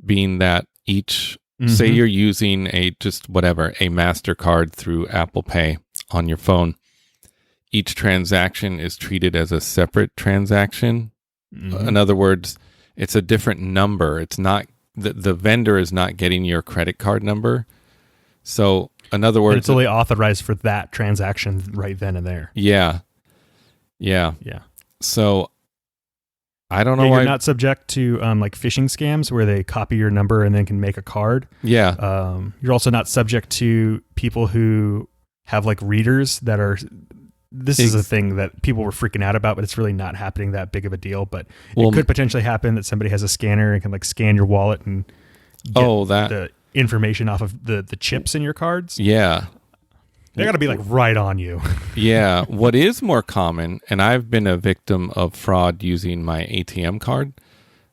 being that each, say Mhm. you're using a MasterCard through Apple Pay on your phone, each transaction is treated as a separate transaction. Mhm. In other words, it's a different number. It's not, the vendor is not getting your credit card number. So, in other And words, it's only authorized for that transaction right then and there. yeah. Yeah. So I don't know Yeah, why. you're not subject to like phishing scams where they copy your number and then can make a card. Yeah. You're also not subject to people who have like readers that are. This is a thing that people were freaking out about, but it's really not happening that big of a deal. But it could potentially happen that somebody has a scanner and can like scan your wallet and get the information off of the chips in your cards. Yeah. They got to be like right on you. Yeah. What is more common, and I've been a victim of fraud using my ATM card,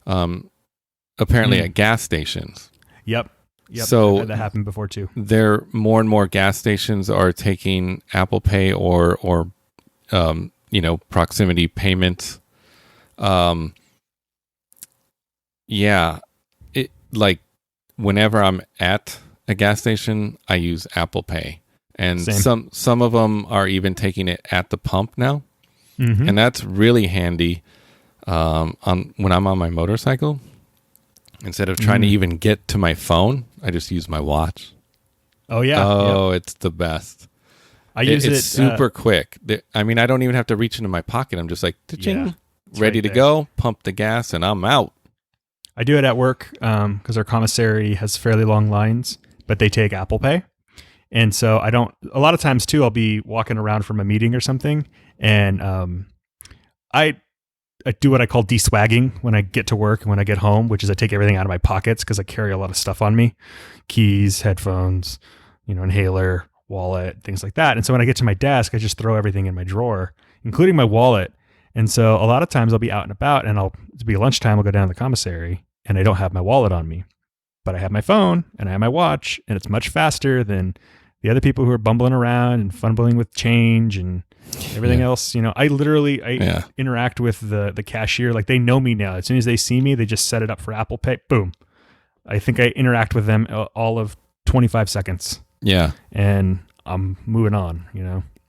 apparently at gas stations. Yep. So I've had that happened before too. There, more and more gas stations are taking Apple Pay or proximity payments. Yeah, it like whenever I'm at a gas station, I use Apple Pay, and Same. some of them are even taking it at the pump now, and that's really handy. On when I'm on my motorcycle. Instead of trying to even get to my phone, I just use my watch. Oh, yeah. Oh, it's the best. It's super quick. I mean, I don't even have to reach into my pocket. I'm just like, ready to go, pump the gas, and I'm out. I do it at work because our commissary has fairly long lines, but they take Apple Pay. And so I don't, a lot of times too, I'll be walking around from a meeting or something, and I do what I call deswagging when I get to work and when I get home, which is I take everything out of my pockets because I carry a lot of stuff on me, keys, headphones, inhaler, wallet, things like that. And so when I get to my desk, I just throw everything in my drawer, including my wallet. And so a lot of times I'll be out and about and it'll be lunchtime. I'll go down to the commissary and I don't have my wallet on me, but I have my phone and I have my watch, and it's much faster than the other people who are bumbling around and fumbling with change and everything else. I literally interact with the cashier. Like, they know me now. As soon as they see me, they just set it up for Apple Pay. Boom. I think I interact with them all of 25 seconds. Yeah. And I'm moving on,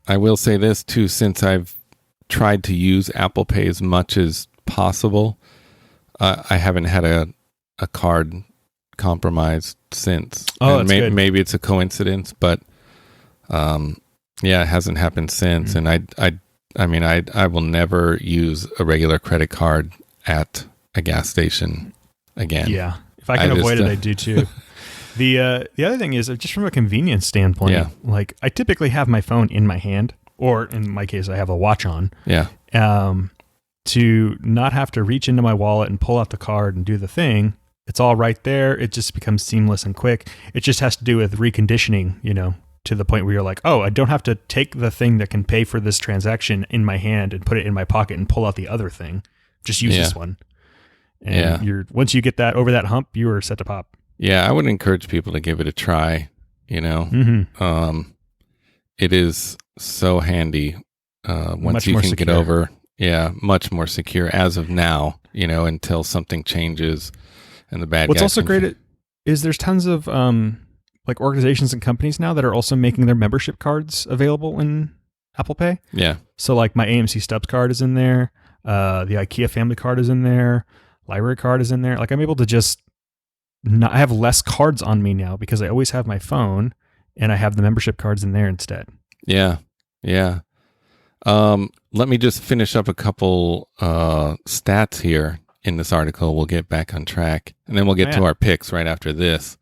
I will say this too, since I've tried to use Apple Pay as much as possible, I haven't had a card compromised since. Oh, and that's good. Maybe it's a coincidence, but it hasn't happened since. And I will never use a regular credit card at a gas station again. Yeah. If I can avoid it, I do too. The other thing is, just from a convenience standpoint, like, I typically have my phone in my hand, or in my case, I have a watch on. Yeah. To not have to reach into my wallet and pull out the card and do the thing. It's all right there. It just becomes seamless and quick. It just has to do with reconditioning, to the point where you're like, oh, I don't have to take the thing that can pay for this transaction in my hand and put it in my pocket and pull out the other thing. Just use this one. And once you get that over that hump, you are set to pop. Yeah, I would encourage people to give it a try. It is so handy once much you more can secure. get over. Yeah, much more secure as of now, until something changes and the bad What's guy also great is there's tons of like organizations and companies now that are also making their membership cards available in Apple Pay. Yeah. So like my AMC Stubs card is in there. The IKEA family card is in there. Library card is in there. Like, I'm able to just I have less cards on me now because I always have my phone and I have the membership cards in there instead. Yeah. Yeah. Let me just finish up a couple stats here in this article. We'll get back on track, and then we'll get to our picks right after this.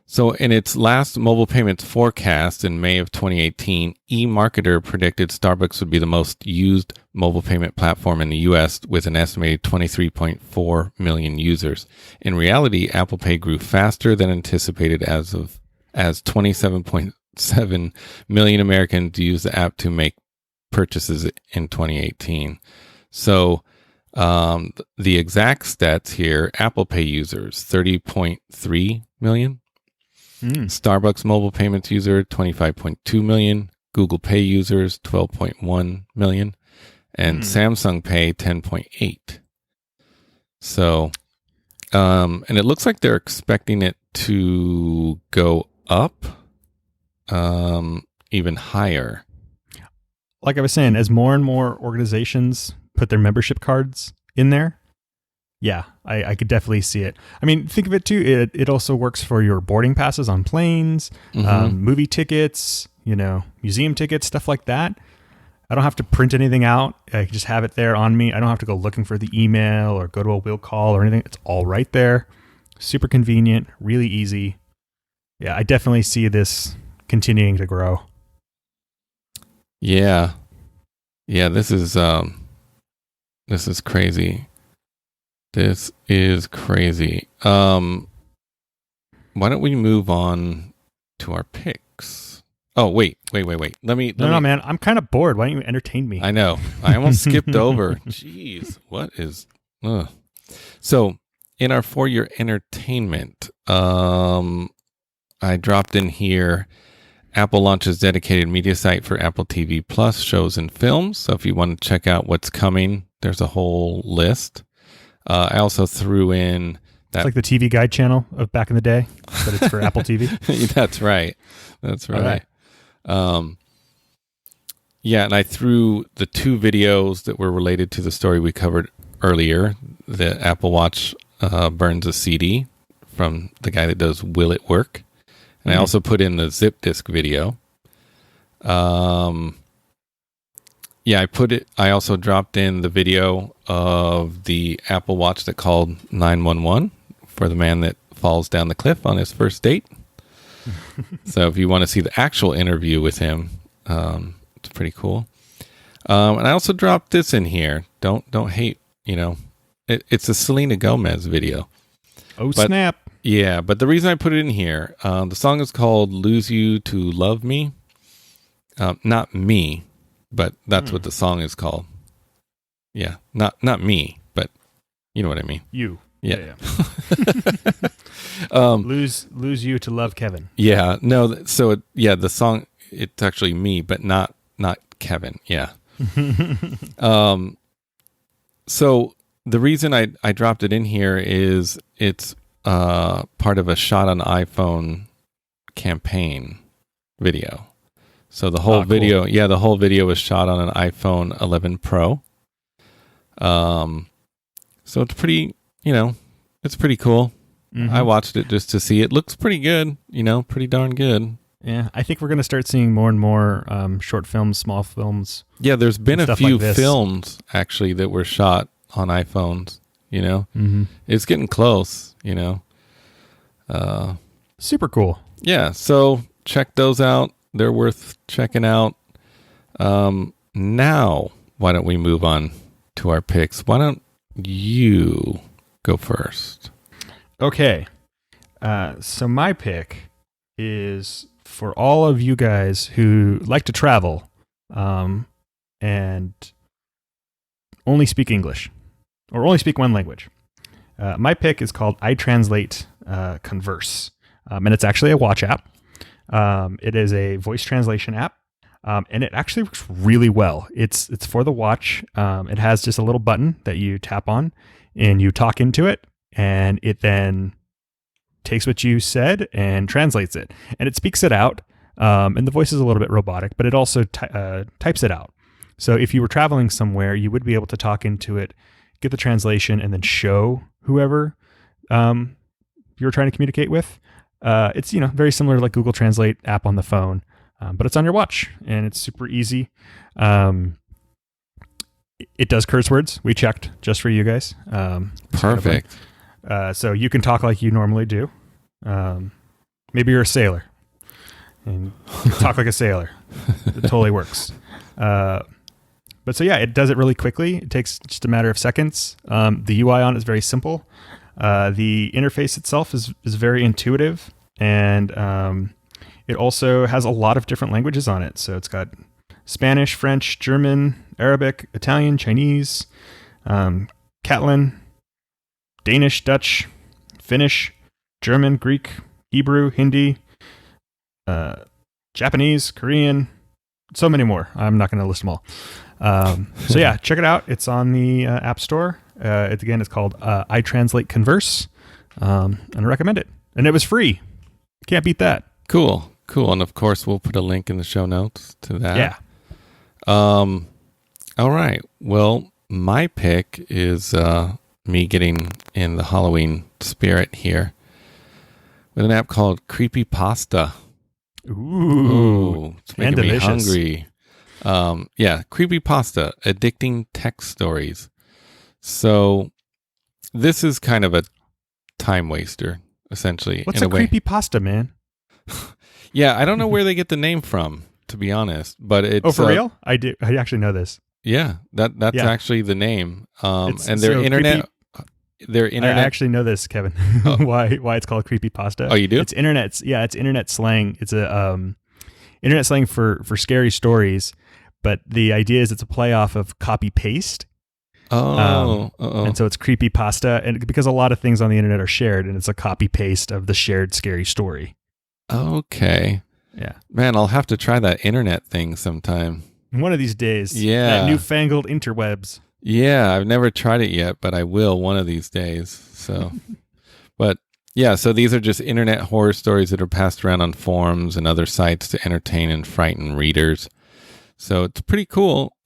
So in its last mobile payments forecast in May of 2018, eMarketer predicted Starbucks would be the most used mobile payment platform in the U.S. with an estimated 23.4 million users. In reality, Apple Pay grew faster than anticipated as 27.7 million Americans used the app to make purchases in 2018. So the exact stats here: Apple Pay users 30.3 million. Starbucks mobile payments user 25.2 million, Google Pay users 12.1 million, and Samsung Pay 10.8. So, and it looks like they're expecting it to go up even higher. Like I was saying, as more and more organizations put their membership cards in there, yeah, I could definitely see it. I mean, think of it too. It also works for your boarding passes on planes, movie tickets, museum tickets, stuff like that. I don't have to print anything out. I can just have it there on me. I don't have to go looking for the email or go to a will call or anything. It's all right there. Super convenient, really easy. Yeah, I definitely see this continuing to grow. Yeah. Yeah, this is crazy. This is crazy. Why don't we move on to our picks? Oh, wait. Let me. No, man. I'm kind of bored. Why don't you entertain me? I know. I almost skipped over. Jeez. What is... Ugh. So, in our for-your entertainment, I dropped in here Apple launches dedicated media site for Apple TV Plus shows and films. So if you want to check out what's coming, there's a whole list. I also threw in that. It's like the TV Guide channel of back in the day, but it's for Apple TV. That's right. Yeah, and I threw the 2 videos that were related to the story we covered earlier. The Apple Watch burns a CD from the guy that does Will It Work? And I also put in the zip disk video. Yeah, I also dropped in the video of the Apple Watch that called 911 for the man that falls down the cliff on his first date. So if you want to see the actual interview with him, it's pretty cool. And I also dropped this in here. Don't hate, it's a Selena Gomez video. Snap. Yeah, but the reason I put it in here, the song is called Lose You to Love Me. Not me, but that's what the song is called. Yeah, not me, but you know what I mean. You. Yeah. Lose you to love Kevin. Yeah, no, so the song, it's actually me, but not Kevin. Yeah. So the reason I dropped it in here is it's part of a shot on iPhone campaign video. So the whole video, cool. The whole video was shot on an iPhone 11 Pro. So it's pretty, it's pretty cool. Mm-hmm. I watched it just to see. It looks pretty good, pretty darn good. Yeah, I think we're going to start seeing more and more short films, small films. Yeah, there's been a few films actually that were shot on iPhones. Mm-hmm. It's getting close. Super cool. Yeah, so check those out. They're worth checking out. Now, why don't we move on to our picks? Why don't you go first? Okay. So my pick is for all of you guys who like to travel and only speak English or only speak one language. My pick is called iTranslate Converse, and it's actually a watch app. It is a voice translation app, and it actually works really well. It's for the watch. It has just a little button that you tap on, and you talk into it, and it then takes what you said and translates it, and it speaks it out. And the voice is a little bit robotic, but it also types it out. So if you were traveling somewhere, you would be able to talk into it, get the translation, and then show whoever you're trying to communicate with. It's very similar to like Google Translate app on the phone, but it's on your watch and it's super easy. It does curse words. We checked just for you guys. Perfect. So you can talk like you normally do. Maybe you're a sailor and talk like a sailor. It totally works. But so yeah, it does it really quickly. It takes just a matter of seconds. The UI on it is very simple. The interface itself is very intuitive, and it also has a lot of different languages on it. So it's got Spanish, French, German, Arabic, Italian, Chinese, Catalan, Danish, Dutch, Finnish, German, Greek, Hebrew, Hindi, Japanese, Korean, so many more. I'm not going to list them all. So yeah, check it out. It's on the App Store. It's called iTranslate Converse, and I recommend it. And it was free. Can't beat that. Cool. And of course, we'll put a link in the show notes to that. Yeah. All right. Well, my pick is me getting in the Halloween spirit here with an app called Creepypasta. Ooh, it's making me hungry. Creepypasta, addicting text stories. So this is kind of a time waster, essentially. What's a creepypasta, man? Yeah, I don't know where they get the name from, to be honest. But it's for real? I actually know this. Yeah, that's actually the name. And their internet. I actually know this, Kevin. Why it's called creepypasta? Oh, you do? It's internet slang. It's a internet slang for scary stories. But the idea is it's a play off of copy paste. And so it's creepypasta, and because a lot of things on the internet are shared, and it's a copy paste of the shared scary story. Okay. Yeah. Man, I'll have to try that internet thing sometime. One of these days. Yeah. That newfangled interwebs. Yeah, I've never tried it yet, but I will one of these days. So, but yeah, so these are just internet horror stories that are passed around on forums and other sites to entertain and frighten readers. So it's pretty cool.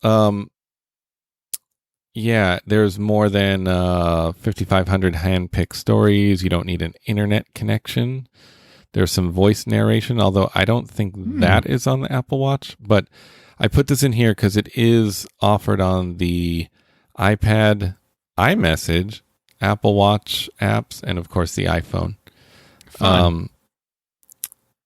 Yeah, there's more than 5,500 handpicked stories. You don't need an internet connection. There's some voice narration, although I don't think that is on the Apple Watch. But I put this in here because it is offered on the iPad, iMessage, Apple Watch apps, and of course the iPhone. Fun.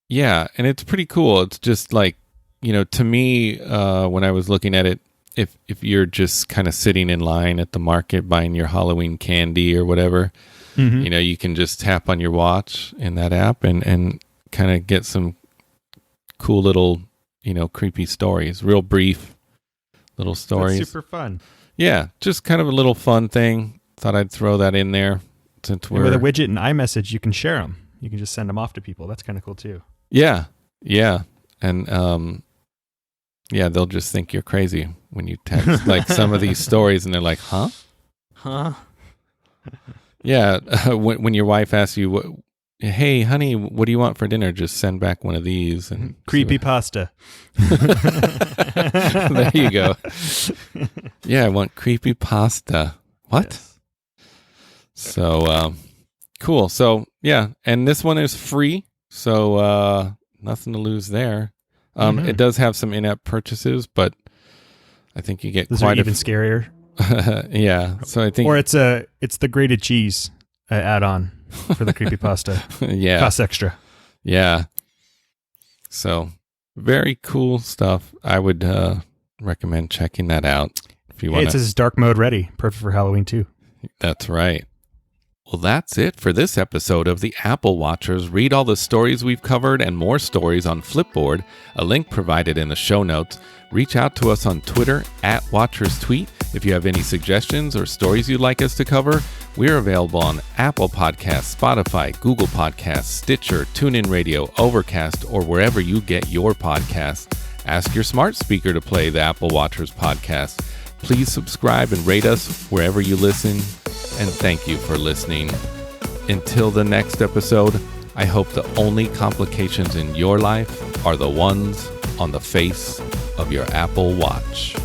Yeah, and it's pretty cool. It's just like, to me, when I was looking at it, if you're just kind of sitting in line at the market buying your Halloween candy or whatever, you can just tap on your watch in that app and kind of get some cool little, creepy stories, real brief little stories. That's super fun. Yeah, just kind of a little fun thing. Thought I'd throw that in there since we're... with a widget and iMessage, you can share them. You can just send them off to people. That's kind of cool too. Yeah. And they'll just think you're crazy when you text like some of these stories, and they're like, huh? Yeah. When your wife asks you, hey, honey, what do you want for dinner? Just send back one of these. And creepypasta. There you go. Yeah, I want creepypasta. What? Yes. So, cool. So, yeah. And this one is free. So, nothing to lose there. It does have some in-app purchases, but I think you get those quite are even scarier. Yeah. So I think, or it's the grated cheese add-on for the creepypasta. Yeah. Costs extra. Yeah. So very cool stuff. I would recommend checking that out if you want. It says dark mode ready, perfect for Halloween too. That's right. Well, that's it for this episode of the Apple Watchers. Read all the stories we've covered and more stories on Flipboard, a link provided in the show notes. Reach out to us on Twitter @WatchersTweet if you have any suggestions or stories you'd like us to cover. We're available on Apple Podcasts, Spotify, Google Podcasts, Stitcher, TuneIn Radio, Overcast, or wherever you get your podcasts. Ask your smart speaker to play the Apple Watchers podcast. Please subscribe and rate us wherever you listen. And thank you for listening. Until the next episode, I hope the only complications in your life are the ones on the face of your Apple Watch.